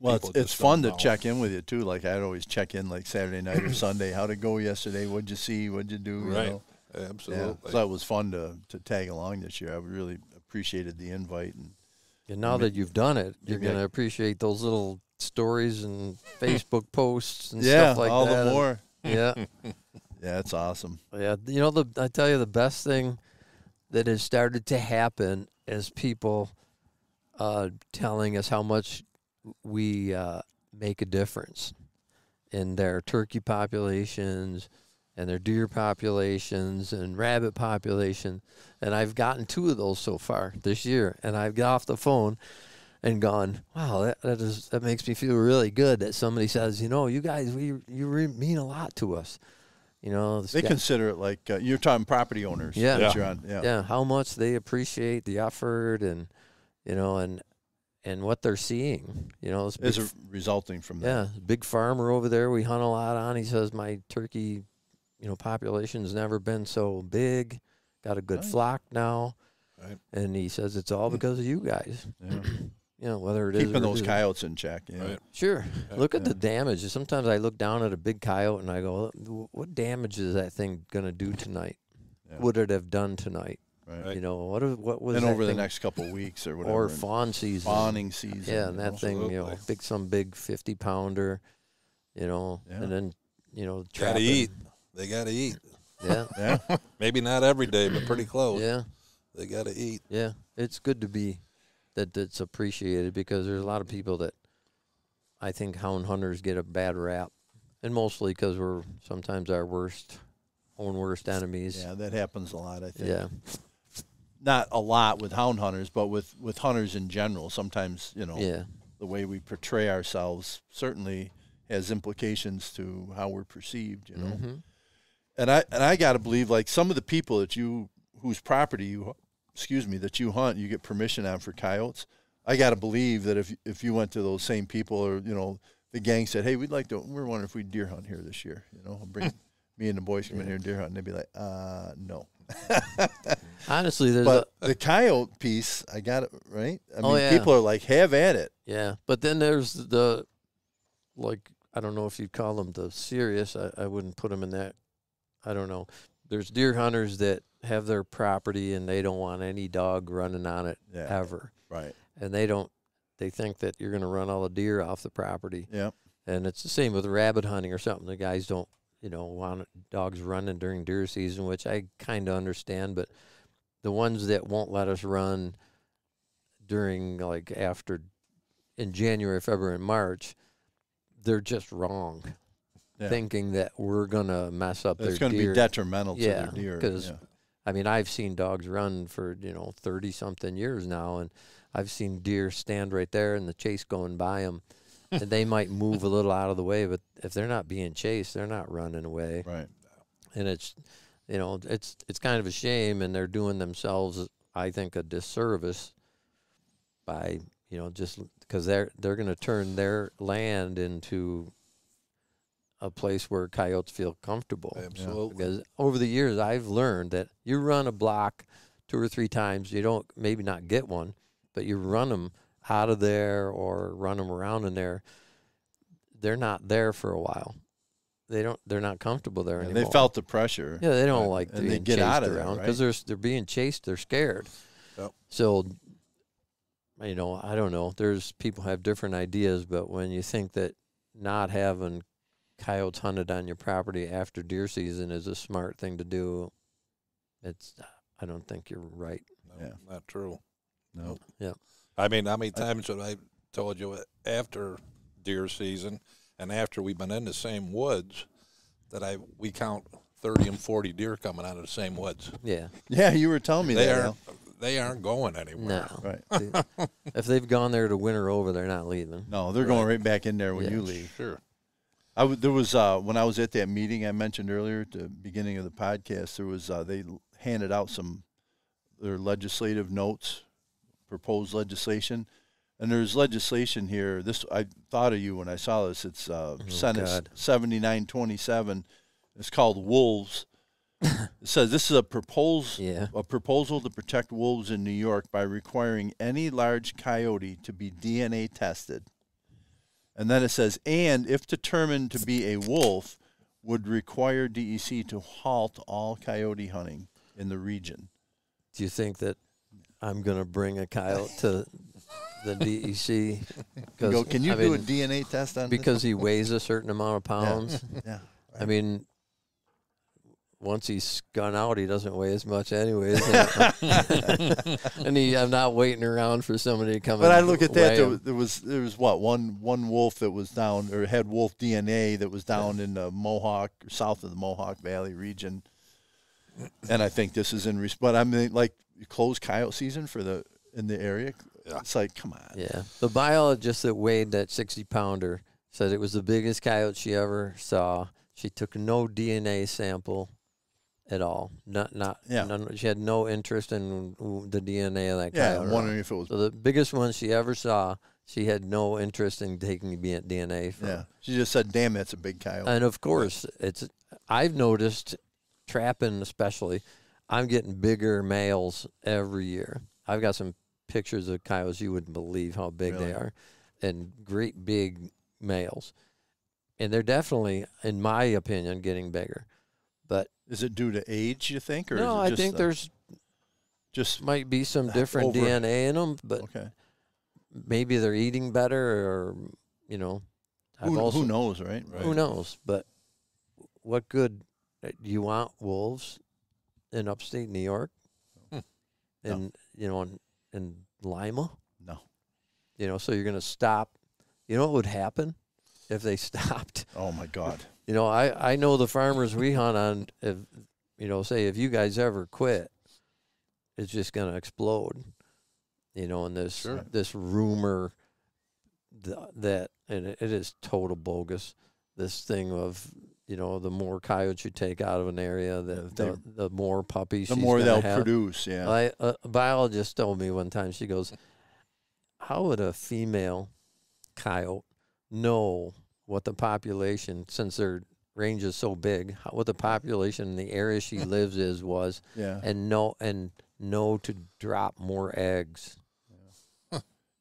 Speaker 11: Well, it's fun to check in with you, too. Like, I'd always check in, like, Saturday night or Sunday. How'd it go yesterday? What'd you see? What'd you do?
Speaker 1: Right.
Speaker 11: You know?
Speaker 1: Absolutely.
Speaker 11: Yeah. So it was fun to tag along this year. I really appreciated the invite.
Speaker 12: And now that you've done it, you're going to appreciate those little stories and Facebook posts and stuff like that.
Speaker 11: all the more.
Speaker 12: Yeah.
Speaker 11: Yeah, that's awesome.
Speaker 12: Yeah, you know, I tell you, the best thing that has started to happen is people telling us how much we make a difference in their turkey populations and their deer populations and rabbit population. And I've gotten 2 of those so far this year. And I've got off the phone and gone, wow, that makes me feel really good that somebody says, you know, you guys, you mean a lot to us. You know,
Speaker 11: they consider it like you're talking property owners.
Speaker 12: Yeah.
Speaker 11: That you're on,
Speaker 12: Yeah, how much they appreciate the effort and, you know, and what they're seeing. You know,
Speaker 11: is resulting from that.
Speaker 12: Yeah, big farmer over there we hunt a lot on. He says my turkey, you know, population's never been so big. Got a good flock now.
Speaker 1: Right.
Speaker 12: And he says it's all because of you guys.
Speaker 11: Yeah.
Speaker 12: You know, whether it is
Speaker 11: keeping those coyotes in check. Yeah.
Speaker 1: Right.
Speaker 12: Sure. Look at the damage. Sometimes I look down at a big coyote and I go, what damage is that thing going to do tonight?
Speaker 11: Yeah.
Speaker 12: Would it have done tonight?
Speaker 11: Right.
Speaker 12: You know, what was
Speaker 11: and
Speaker 12: that
Speaker 11: over the
Speaker 12: thing?
Speaker 11: next couple of weeks or whatever.
Speaker 12: Or fawn season.
Speaker 11: Fawning season.
Speaker 12: Yeah, and that thing, you know, some big 50-pounder, you know, and then, you know,
Speaker 1: Got to eat. They got to eat.
Speaker 12: Yeah.
Speaker 11: Yeah.
Speaker 1: Maybe not every day, but pretty close.
Speaker 12: Yeah.
Speaker 1: They got to eat.
Speaker 12: Yeah. It's good to be that's appreciated because there's a lot of people that I think hound hunters get a bad rap, and mostly because we're sometimes our own worst enemies.
Speaker 11: Yeah, that happens a lot, I think.
Speaker 12: Yeah.
Speaker 11: Not a lot with hound hunters, but with hunters in general. Sometimes, you know, the way we portray ourselves certainly has implications to how we're perceived, you know.
Speaker 12: Mm-hmm.
Speaker 11: And I got to believe, like, some of the people whose property that you hunt, you get permission on for coyotes. I got to believe that if you went to those same people, or, you know, the gang said, hey, we're wondering if we deer hunt here this year, you know, I'll bring me and the boys come in here and deer hunt, and they'd be like, no.
Speaker 12: Honestly,
Speaker 11: the coyote piece, I got it right. I mean, people are like, have at it.
Speaker 12: Yeah, but then there's I don't know if you'd call them the serious. I wouldn't put them in that. I don't know. There's deer hunters that have their property and they don't want any dog running on it ever.
Speaker 11: Right.
Speaker 12: And they think that you're going to run all the deer off the property.
Speaker 11: Yeah.
Speaker 12: And it's the same with rabbit hunting or something. The guys don't, you know, want dogs running during deer season, which I kind of understand. But the ones that won't let us run during, like, in January, February, and March, they're just wrong.
Speaker 11: Yeah.
Speaker 12: Thinking that we're going to mess up their deer.
Speaker 11: It's going to be detrimental to their deer.
Speaker 12: Because, I mean, I've seen dogs run for, 30-something years now, and I've seen deer stand right there and the chase going by them. And they might move a little out of the way, but if they're not being chased, they're not running away.
Speaker 11: Right.
Speaker 12: And it's, it's kind of a shame, and they're doing themselves, I think, a disservice by, just because they're going to turn their land into a place where coyotes feel comfortable.
Speaker 1: Absolutely.
Speaker 12: Because over the years, I've learned that you run a block 2 or 3 times, you don't maybe not get one, but you run them out of there or run them around in there. They're not there for a while. They're not comfortable there anymore.
Speaker 11: They felt the pressure.
Speaker 12: Yeah, they don't like
Speaker 11: and
Speaker 12: being
Speaker 11: they get
Speaker 12: chased
Speaker 11: out of
Speaker 12: around
Speaker 11: there,
Speaker 12: because
Speaker 11: right?
Speaker 12: they're being chased. They're scared.
Speaker 1: Yep.
Speaker 12: So, I don't know. There's people have different ideas, but when you think that not having coyotes hunted on your property after deer season is a smart thing to do, I don't think you're right.
Speaker 1: No, not true.
Speaker 11: No.
Speaker 12: Yeah.
Speaker 1: I mean, how many times have I told you after deer season and after we've been in the same woods that we count 30 and 40 deer coming out of the same woods.
Speaker 12: Yeah.
Speaker 11: Yeah, you were telling me that.
Speaker 1: They aren't going anywhere.
Speaker 12: No.
Speaker 11: Right.
Speaker 12: If they've gone there to winter over, they're not leaving.
Speaker 11: No, they're going right back in there when you leave.
Speaker 1: Sure.
Speaker 11: There was when I was at that meeting I mentioned earlier at the beginning of the podcast, there was they handed out their legislative notes, proposed legislation, and there's legislation here. This I thought of you when I saw this. It's Senate 7927. It's called wolves. It says this is a proposal to protect wolves in New York by requiring any large coyote to be DNA tested. And then it says, and if determined to be a wolf, would require DEC to halt all coyote hunting in the region.
Speaker 12: Do you think that I'm going to bring a coyote to the DEC?
Speaker 11: Can you do a DNA test on
Speaker 12: because he weighs a certain amount of pounds?
Speaker 11: Yeah.
Speaker 12: I mean, once he's gone out, he doesn't weigh as much anyways. And I'm not waiting around for somebody to come.
Speaker 11: But I look at that. There was what one wolf that was down, or had wolf DNA that was down in the Mohawk, or south of the Mohawk Valley region. And I think this is but I mean, like, closed coyote season in the area. Yeah. It's like, come on.
Speaker 12: Yeah. The biologist that weighed that 60-pounder said it was the biggest coyote she ever saw. She took no DNA sample at all. None, she had no interest in the DNA of that coyote.
Speaker 11: Yeah, I'm wondering if it was.
Speaker 12: So the biggest one she ever saw, she had no interest in taking DNA from.
Speaker 11: Yeah. She just said, damn, that's a big coyote.
Speaker 12: And of course, I've noticed, trapping especially, I'm getting bigger males every year. I've got some pictures of coyotes you wouldn't believe how big they are, and great big males. And they're definitely, in my opinion, getting bigger. But
Speaker 11: is it due to age, you think? Or
Speaker 12: no,
Speaker 11: is it
Speaker 12: I think there's
Speaker 11: just
Speaker 12: might be some different DNA in them, but maybe they're eating better, or, you know.
Speaker 11: Who knows, right?
Speaker 12: Who knows? But what good do you want wolves in upstate New York? And, you know, in Lima?
Speaker 11: No.
Speaker 12: You know, so you're going to stop. You know what would happen if they stopped?
Speaker 11: Oh, my God.
Speaker 12: You know, I know the farmers we hunt on, if, you know, say if you guys ever quit, it's just going to explode. You know, and this rumor that, and it is total bogus, this thing of, you know, the more coyotes you take out of an area, the more puppies
Speaker 11: the
Speaker 12: she's
Speaker 11: more they'll
Speaker 12: have.
Speaker 11: produce, yeah.
Speaker 12: A biologist told me one time, she goes, how would a female coyote know what the population, since their range is so big, what the population in the area she lives was, and know to drop more eggs?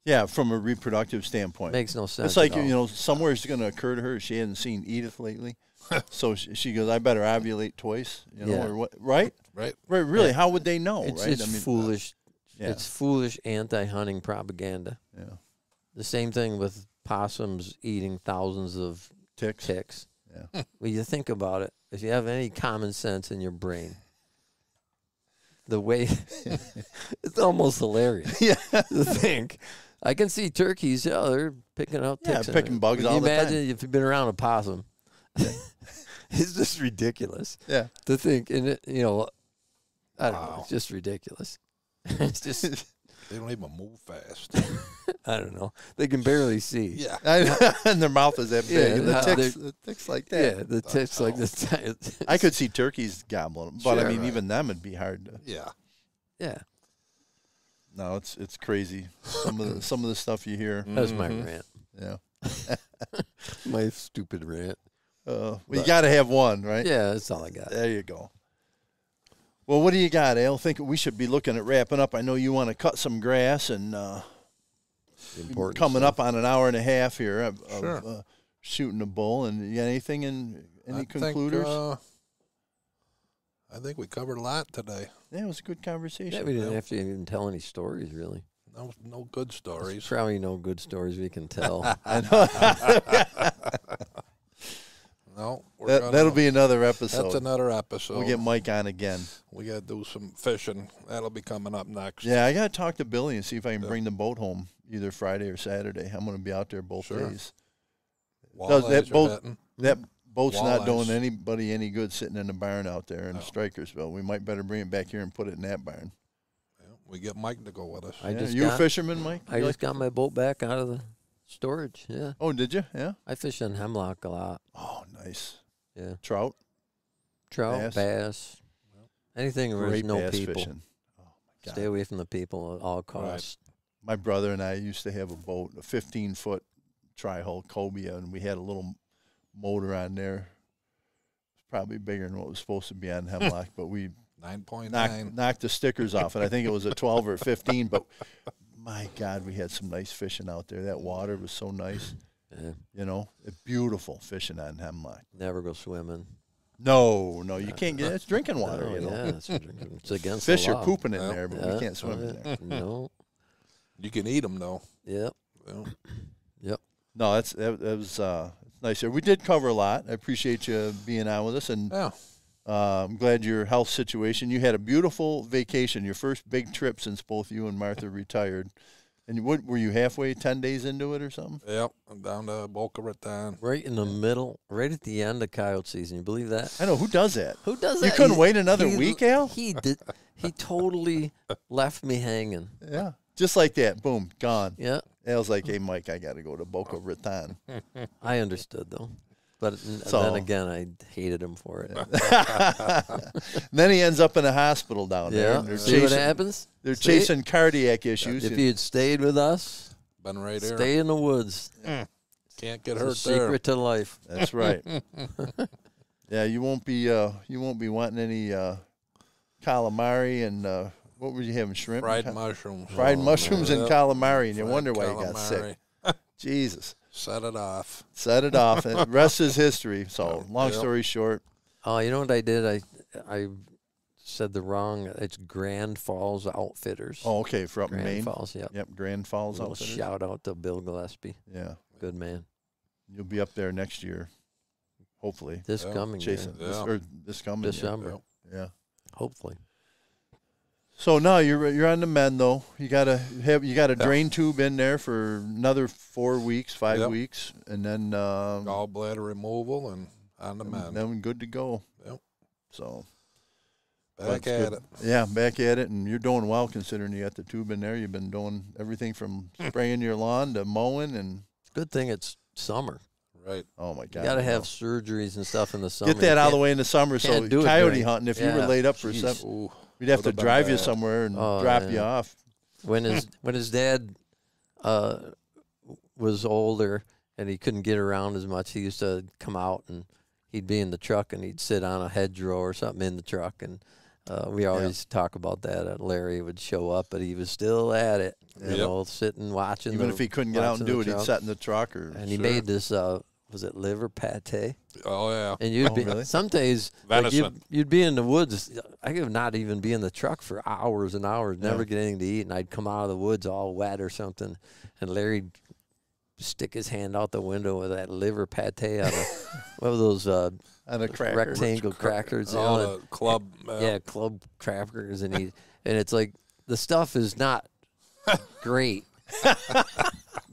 Speaker 11: Yeah, from a reproductive standpoint.
Speaker 12: Makes no sense.
Speaker 11: It's like, you know, somewhere it's going to occur to her she hadn't seen Edith lately. So she goes, I better ovulate twice, you know, or what, right?
Speaker 1: Right.
Speaker 11: Really,
Speaker 12: Yeah.
Speaker 11: how would they know,
Speaker 12: It's
Speaker 11: right?
Speaker 12: foolish. It's foolish anti-hunting propaganda.
Speaker 11: Yeah.
Speaker 12: The same thing with possums eating thousands of ticks.
Speaker 11: Yeah.
Speaker 12: Well, you think about it, if you have any common sense in your brain, the way it's almost hilarious.
Speaker 11: Yeah.
Speaker 12: To think. I can see turkeys, they're picking out ticks.
Speaker 11: Yeah, picking bugs all the time.
Speaker 12: Imagine if you've been around a possum. It's just ridiculous.
Speaker 11: Yeah.
Speaker 12: To think, and it, you know, I don't know, it's just ridiculous. It's just
Speaker 1: they don't even move fast.
Speaker 12: I don't know. They can barely see.
Speaker 1: Yeah.
Speaker 11: And their mouth is that big.
Speaker 12: Yeah,
Speaker 11: the ticks like that.
Speaker 12: Yeah, the ticks like this.
Speaker 11: I could see turkeys gobbling them, but
Speaker 12: Sure,
Speaker 11: I mean,
Speaker 12: right.
Speaker 11: even them would be hard to.
Speaker 1: Yeah.
Speaker 12: Yeah.
Speaker 11: No, it's crazy. Some of the stuff you hear.
Speaker 12: That's my rant.
Speaker 11: Yeah.
Speaker 12: My stupid rant.
Speaker 11: Well, you got to have one, right?
Speaker 12: Yeah, that's all I got.
Speaker 11: There you go. Well, what do you got, Al? I think we should be looking at wrapping up. I know you want to cut some grass, and coming up on an hour and a half here of shooting a bull. And you got anything any concluders?
Speaker 1: I think we covered a lot today.
Speaker 11: Yeah, it was a good conversation.
Speaker 12: Yeah, we didn't have to even tell any stories, really.
Speaker 1: No good stories.
Speaker 12: There's probably no good stories we can tell.
Speaker 11: I know.
Speaker 1: No,
Speaker 11: that'll be another episode.
Speaker 1: That's another episode.
Speaker 11: We'll get Mike on again.
Speaker 1: We got to do some fishing. That'll be coming up next.
Speaker 11: Yeah, I got to talk to Billy and see if I can bring the boat home either Friday or Saturday. I'm going to be out there both days. That boat's not doing anybody any good sitting in the barn out there in Strikersville. We might better bring it back here and put it in that barn.
Speaker 1: Yeah, we get Mike to go with us.
Speaker 11: You a fisherman, Mike?
Speaker 12: I just got my boat back out of the storage. Yeah.
Speaker 11: Oh, did you? Yeah.
Speaker 12: I fish in hemlock a lot.
Speaker 11: Oh, nice.
Speaker 12: Yeah.
Speaker 11: Trout,
Speaker 12: bass. Anything where there's no
Speaker 11: bass
Speaker 12: people.
Speaker 11: Fishing. Oh my God.
Speaker 12: Stay away from the people at all costs.
Speaker 11: Right. My brother and I used to have a boat, a 15-foot tri-hull cobia, and we had a little motor on there. It's probably bigger than what was supposed to be on hemlock, but we
Speaker 1: 9.9
Speaker 11: knocked the stickers off, and I think it was a 12 or 15. But my God, we had some nice fishing out there. That water was so nice.
Speaker 12: Yeah.
Speaker 11: You know, it's beautiful fishing on hemlock.
Speaker 12: Never go swimming.
Speaker 11: No, you can't get it. It's drinking water.
Speaker 12: Oh,
Speaker 11: you know?
Speaker 12: Yeah, it's against
Speaker 11: fish
Speaker 12: the law.
Speaker 11: are pooping in there, but we can't swim in there.
Speaker 12: No.
Speaker 1: You can eat them though.
Speaker 12: Yep.
Speaker 1: Well,
Speaker 12: Yep.
Speaker 11: No, that was nice here. We did cover a lot. I appreciate you being on with us, and I'm glad your health situation. You had a beautiful vacation, your first big trip since both you and Martha retired. And what were you halfway, 10 days into it or something?
Speaker 1: Yep, I'm down to Boca Raton.
Speaker 12: Right in the middle, right at the end of coyote season. You believe that?
Speaker 11: I know. Who does that?
Speaker 12: Who does
Speaker 11: You
Speaker 12: that?
Speaker 11: couldn't wait another week, Al?
Speaker 12: He did. He totally left me hanging.
Speaker 11: Yeah. Just like that. Boom. Gone.
Speaker 12: Yeah.
Speaker 11: Al's like, hey, Mike, I got to go to Boca Raton.
Speaker 12: I understood, though. But
Speaker 11: So-
Speaker 12: then again, I hated him for it.
Speaker 11: Then he ends up in a hospital down there.
Speaker 12: Yeah.
Speaker 11: And they're
Speaker 12: See what happens?
Speaker 11: They're
Speaker 12: See?
Speaker 11: chasing cardiac issues.
Speaker 12: If he had stayed with us,
Speaker 1: Been right there.
Speaker 12: stay in the woods.
Speaker 1: Can't get
Speaker 12: It's
Speaker 1: hurt
Speaker 12: a secret to life.
Speaker 11: That's right. Yeah, you won't be wanting any calamari and what were you having? Shrimp?
Speaker 1: Fried mushrooms.
Speaker 11: Fried mushrooms and
Speaker 1: Yep.
Speaker 11: calamari, and you
Speaker 1: Fried
Speaker 11: wonder why you got sick. Jesus.
Speaker 1: Set it off.
Speaker 11: Set it off. And the rest is history. So, long
Speaker 1: Yep.
Speaker 11: story short.
Speaker 12: Oh, you know what I did? I said the wrong. It's Grand Falls Outfitters.
Speaker 11: Oh, okay, for up in
Speaker 12: Grand
Speaker 11: Maine.
Speaker 12: Falls, yep.
Speaker 11: Yep, Grand Falls
Speaker 12: Little
Speaker 11: Outfitters.
Speaker 12: shout out to Bill Gillespie.
Speaker 11: Yeah.
Speaker 12: Good man.
Speaker 11: You'll be up there next year, hopefully.
Speaker 12: This coming year.
Speaker 11: Chasing this coming year.
Speaker 12: December.
Speaker 11: Yeah.
Speaker 12: Hopefully.
Speaker 11: So now you're on the mend though. You gotta drain tube in there for another 4 weeks, 5
Speaker 1: Yep.
Speaker 11: weeks, and then
Speaker 1: Gallbladder removal and on the mend.
Speaker 11: then good to go.
Speaker 1: Yep.
Speaker 11: So
Speaker 1: Back
Speaker 11: that's
Speaker 1: at
Speaker 11: good.
Speaker 1: it.
Speaker 11: Yeah, back at it, and you're doing well considering you got the tube in there. You've been doing everything from spraying your lawn to mowing and.
Speaker 12: Good thing it's summer.
Speaker 1: Right.
Speaker 11: Oh my God.
Speaker 12: You got to have surgeries and stuff in the summer.
Speaker 11: Get that out of the way in the summer. So
Speaker 12: can't do it
Speaker 11: coyote
Speaker 12: during-
Speaker 11: hunting, if you were
Speaker 12: yeah,
Speaker 11: laid up for
Speaker 12: jeez.
Speaker 11: something, we'd have to
Speaker 1: would've been
Speaker 11: drive you
Speaker 1: bad.
Speaker 11: somewhere and
Speaker 12: Oh,
Speaker 11: drop
Speaker 12: yeah.
Speaker 11: you off.
Speaker 12: When his dad was older and he couldn't get around as much, he used to come out and he'd be in the truck and he'd sit on a hedgerow or something in the truck, and we always talk about that. Larry would show up, but he was still at it, you know, sitting watching.
Speaker 11: Even if he couldn't get out and do it, he'd sit in the truck or.
Speaker 12: And he made this. Was it liver pate?
Speaker 1: Oh yeah.
Speaker 12: And you'd be
Speaker 11: really?
Speaker 12: some days like
Speaker 1: Venison.
Speaker 12: you'd be in the woods. I could not even be in the truck for hours and hours, never get anything to eat, and I'd come out of the woods all wet or something, and Larry'd stick his hand out the window with that liver pate out of what were those
Speaker 11: On a cracker.
Speaker 12: rectangle crackers? You
Speaker 1: Oh,
Speaker 12: know,
Speaker 1: the club.
Speaker 12: yeah, club crackers, and and it's like the stuff is not great.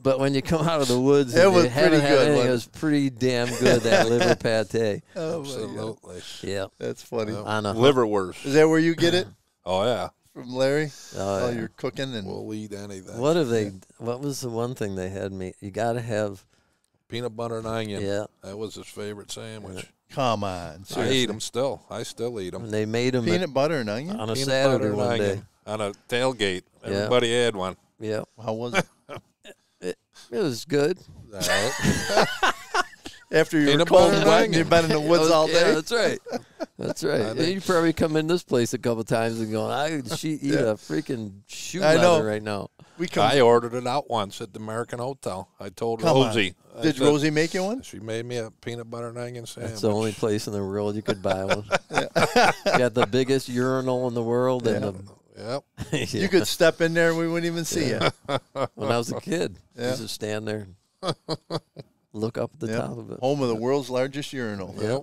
Speaker 12: But when you come out of the woods,
Speaker 11: It
Speaker 12: and
Speaker 11: was
Speaker 12: you haven't
Speaker 11: pretty
Speaker 12: had
Speaker 11: good,
Speaker 12: anything,
Speaker 11: wasn't
Speaker 12: it was pretty damn good, that liver pate.
Speaker 11: Oh my God.
Speaker 1: Absolutely.
Speaker 12: Yeah.
Speaker 11: That's funny.
Speaker 12: On a
Speaker 1: Liverwurst.
Speaker 11: Is that where you get it
Speaker 1: Oh yeah.
Speaker 11: from Larry?
Speaker 12: Oh,
Speaker 11: Oh,
Speaker 12: yeah.
Speaker 11: you're cooking and
Speaker 1: We'll eat anything.
Speaker 12: What have they? What was the one thing they had me? You got to have.
Speaker 1: Peanut butter and onion.
Speaker 12: Yeah.
Speaker 1: That was his favorite sandwich.
Speaker 11: come on.
Speaker 1: I
Speaker 11: Seriously.
Speaker 1: eat them still. I still eat them.
Speaker 12: And they made them
Speaker 11: Peanut butter and onion?
Speaker 12: on a
Speaker 1: Peanut
Speaker 12: Saturday
Speaker 1: butter and
Speaker 12: one day.
Speaker 1: onion on a tailgate.
Speaker 12: Yeah.
Speaker 1: Everybody had one.
Speaker 12: Yeah,
Speaker 11: How was it?
Speaker 12: it was good.
Speaker 1: All right.
Speaker 11: After you were
Speaker 1: Peanut
Speaker 11: cold
Speaker 1: butter
Speaker 11: and
Speaker 1: and
Speaker 11: wet and
Speaker 1: onion.
Speaker 11: you've been in the woods all
Speaker 12: Yeah,
Speaker 11: day?
Speaker 12: that's right. That's right.
Speaker 1: I
Speaker 12: And
Speaker 1: think-
Speaker 12: you probably come in this place a couple times and going, I could eat a freaking shoe
Speaker 11: I know.
Speaker 12: leather right now.
Speaker 11: We come.
Speaker 1: I ordered it out once at the American Hotel. I told
Speaker 11: Come on.
Speaker 1: Rosie. I
Speaker 11: Did
Speaker 1: said-
Speaker 11: Rosie make you one?
Speaker 1: She made me a peanut butter and onion sandwich.
Speaker 12: That's the only place in the world you could buy one. Got the biggest urinal in the look and
Speaker 1: Yep.
Speaker 12: the.
Speaker 11: You could step in there and we wouldn't even see you.
Speaker 12: When I was a kid, I
Speaker 11: Yeah.
Speaker 12: used to stand there and look up at the
Speaker 11: Yep.
Speaker 12: top of it.
Speaker 11: Home of the world's largest urinal.
Speaker 1: Yep.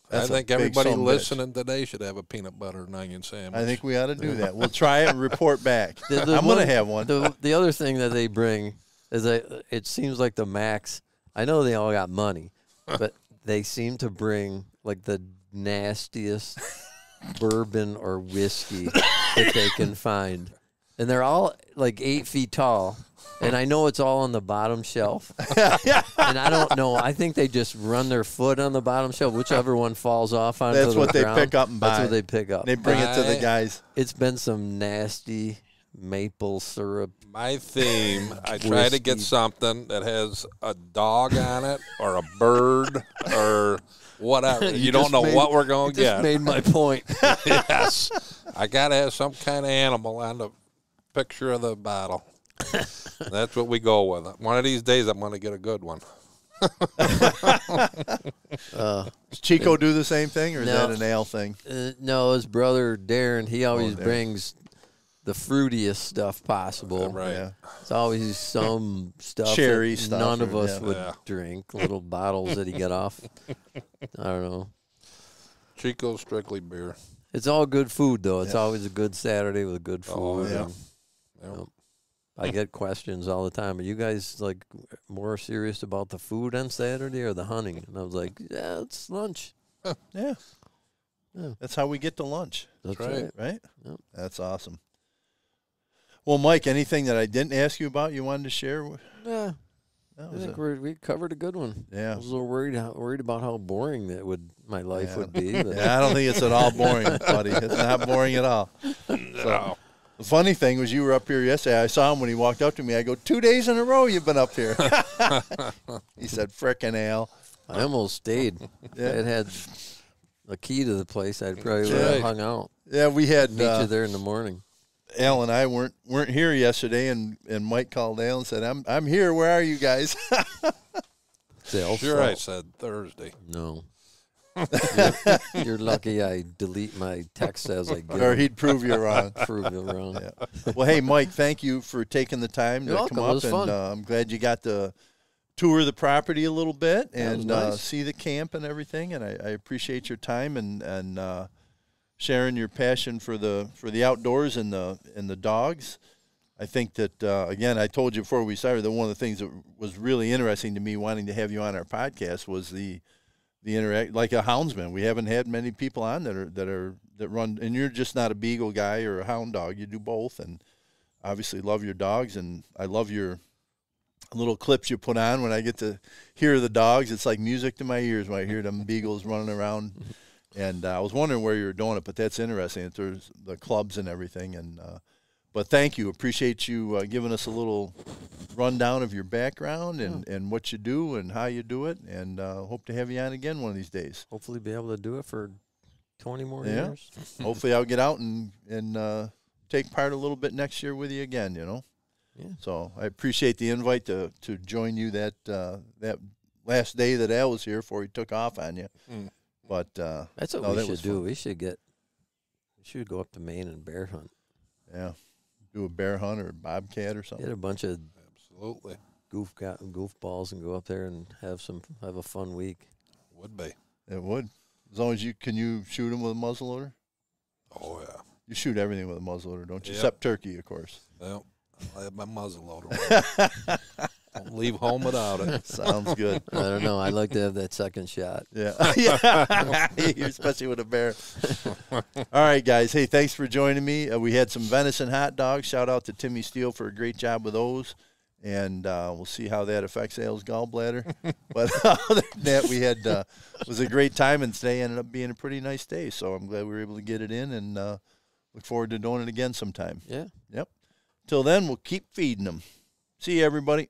Speaker 11: That's
Speaker 1: I
Speaker 11: a
Speaker 1: think
Speaker 11: big
Speaker 1: everybody
Speaker 11: sumbitch.
Speaker 1: listening today should have a peanut butter and onion sandwich.
Speaker 11: I think we ought to do that. We'll try it and report back.
Speaker 12: The
Speaker 11: I'm going to
Speaker 12: one-
Speaker 11: have one.
Speaker 12: The other thing that they bring is that it seems like the Max. I know they all got money, but they seem to bring like the nastiest bourbon or whiskey that they can find, and they're all like 8 feet tall. And I know it's all on the bottom shelf. And I don't know. I think they just run their foot on the bottom shelf, whichever one falls off onto
Speaker 11: That's
Speaker 12: the
Speaker 11: what they
Speaker 12: ground.
Speaker 11: pick up and buy.
Speaker 12: That's what they pick up.
Speaker 11: They bring it to the guys.
Speaker 12: It's been some nasty maple syrup.
Speaker 1: My theme, I try to get
Speaker 12: Whiskey.
Speaker 1: something that has a dog on it or a bird or whatever. You don't
Speaker 12: just
Speaker 1: know
Speaker 12: made-
Speaker 1: what we're going to
Speaker 12: you just
Speaker 1: get.
Speaker 12: made my point.
Speaker 1: Yes. I got to have some kind of animal on the picture of the bottle. That's what we go with. One of these days, I'm going to get a good one.
Speaker 11: Does Chico do the same thing, or is
Speaker 12: No.
Speaker 11: that an ale thing?
Speaker 12: No, his brother Darren, he always
Speaker 11: Darren.
Speaker 12: brings the fruitiest stuff possible.
Speaker 1: Right.
Speaker 11: Yeah.
Speaker 12: It's always some stuff
Speaker 11: Cherry
Speaker 12: that
Speaker 11: stuff
Speaker 12: none of
Speaker 11: or-
Speaker 12: us
Speaker 11: yeah.
Speaker 12: would
Speaker 1: Yeah.
Speaker 12: drink. Little bottles that he get off. I don't know.
Speaker 1: Chico's strictly beer.
Speaker 12: It's all good food, though. It's
Speaker 11: Yeah.
Speaker 12: always a good Saturday with good food.
Speaker 1: Oh, yeah.
Speaker 12: and,
Speaker 1: Yeah.
Speaker 12: you know, I get questions all the time. Are you guys like more serious about the food on Saturday or the hunting? And I was like, yeah, it's lunch.
Speaker 11: Yeah.
Speaker 12: Yeah.
Speaker 11: That's how we get to lunch.
Speaker 12: That's
Speaker 1: right.
Speaker 11: Right?
Speaker 12: Yep.
Speaker 11: That's awesome. Well, Mike, anything that I didn't ask you about you wanted to share?
Speaker 12: Yeah.
Speaker 11: That
Speaker 12: I
Speaker 11: was
Speaker 12: think
Speaker 11: it.
Speaker 12: we covered a good one.
Speaker 11: Yeah.
Speaker 12: I was a little worried about how boring my life would be. But
Speaker 11: Yeah, I don't think it's at all boring, buddy. It's not boring at all. So, the funny thing was you were up here yesterday. I saw him when he walked up to me. I go, 2 days in a row you've been up here. He said, frickin' Al.
Speaker 12: I almost stayed.
Speaker 11: Yeah.
Speaker 12: It had a key to the place. I'd probably
Speaker 11: Right.
Speaker 12: hung out.
Speaker 11: Yeah, we had
Speaker 12: Meet you there in the morning.
Speaker 11: Al and I weren't here yesterday, and Mike called Al and said, "I'm here. Where are you guys?"
Speaker 1: Sure, I said Thursday.
Speaker 12: No. You're lucky I delete my text as I get
Speaker 11: Or
Speaker 12: them.
Speaker 11: he'd prove you wrong.
Speaker 12: Prove you wrong.
Speaker 11: Yeah. Well, hey, Mike, thank you for taking the time
Speaker 12: You're
Speaker 11: to
Speaker 12: welcome.
Speaker 11: come
Speaker 12: It
Speaker 11: up,
Speaker 12: was
Speaker 11: and
Speaker 12: fun.
Speaker 11: I'm glad you got to tour the property a little bit
Speaker 12: That was
Speaker 11: and
Speaker 12: nice.
Speaker 11: see the camp and everything. And I appreciate your time and sharing your passion for the outdoors and the dogs. I think that again, I told you before we started that one of the things that was really interesting to me wanting to have you on our podcast was the interact, like a houndsman. We haven't had many people on that run, and you're just not a beagle guy or a hound dog. You do both, and obviously love your dogs, and I love your little clips you put on when I get to hear the dogs. It's like music to my ears when I hear them beagles running around. And I was wondering where you were doing it, but that's interesting. That there's the clubs and everything. And but thank you, appreciate you giving us a little rundown of your background and what you do and how you do it. And hope to have you on again one of these days.
Speaker 12: Hopefully be able to do it for 20 more
Speaker 11: Yeah.
Speaker 12: years.
Speaker 11: Hopefully I'll get out and take part a little bit next year with you again. You know.
Speaker 12: Yeah.
Speaker 11: So I appreciate the invite to join you that last day that Al was here before he took off on you.
Speaker 1: Mm.
Speaker 11: But
Speaker 12: That's what
Speaker 11: no,
Speaker 12: we
Speaker 11: that
Speaker 12: should
Speaker 11: was
Speaker 12: do.
Speaker 11: fun.
Speaker 12: We should go up to Maine and bear hunt.
Speaker 11: Yeah, do a bear hunt or a bobcat or something.
Speaker 12: Get a bunch of
Speaker 1: Absolutely.
Speaker 12: goofballs and go up there and have a fun week.
Speaker 1: Would be.
Speaker 11: It would, as long as can you shoot them with a muzzleloader?
Speaker 1: Oh, yeah.
Speaker 11: You shoot everything with a muzzleloader, don't you?
Speaker 1: Yep.
Speaker 11: Except turkey, of course.
Speaker 1: Well, I have my muzzle loader. Don't leave home without it.
Speaker 11: Sounds good.
Speaker 12: I don't know. I'd like to have that second shot.
Speaker 11: Yeah, yeah. Especially with a bear. All right, guys. Hey, thanks for joining me. We had some venison hot dogs. Shout out to Timmy Steele for a great job with those. And we'll see how that affects Al's gallbladder. But other than that, we had it was a great time, and today ended up being a pretty nice day. So I'm glad we were able to get it in, and look forward to doing it again sometime.
Speaker 12: Yeah.
Speaker 11: Yep. Till then, we'll keep feeding them. See you, everybody.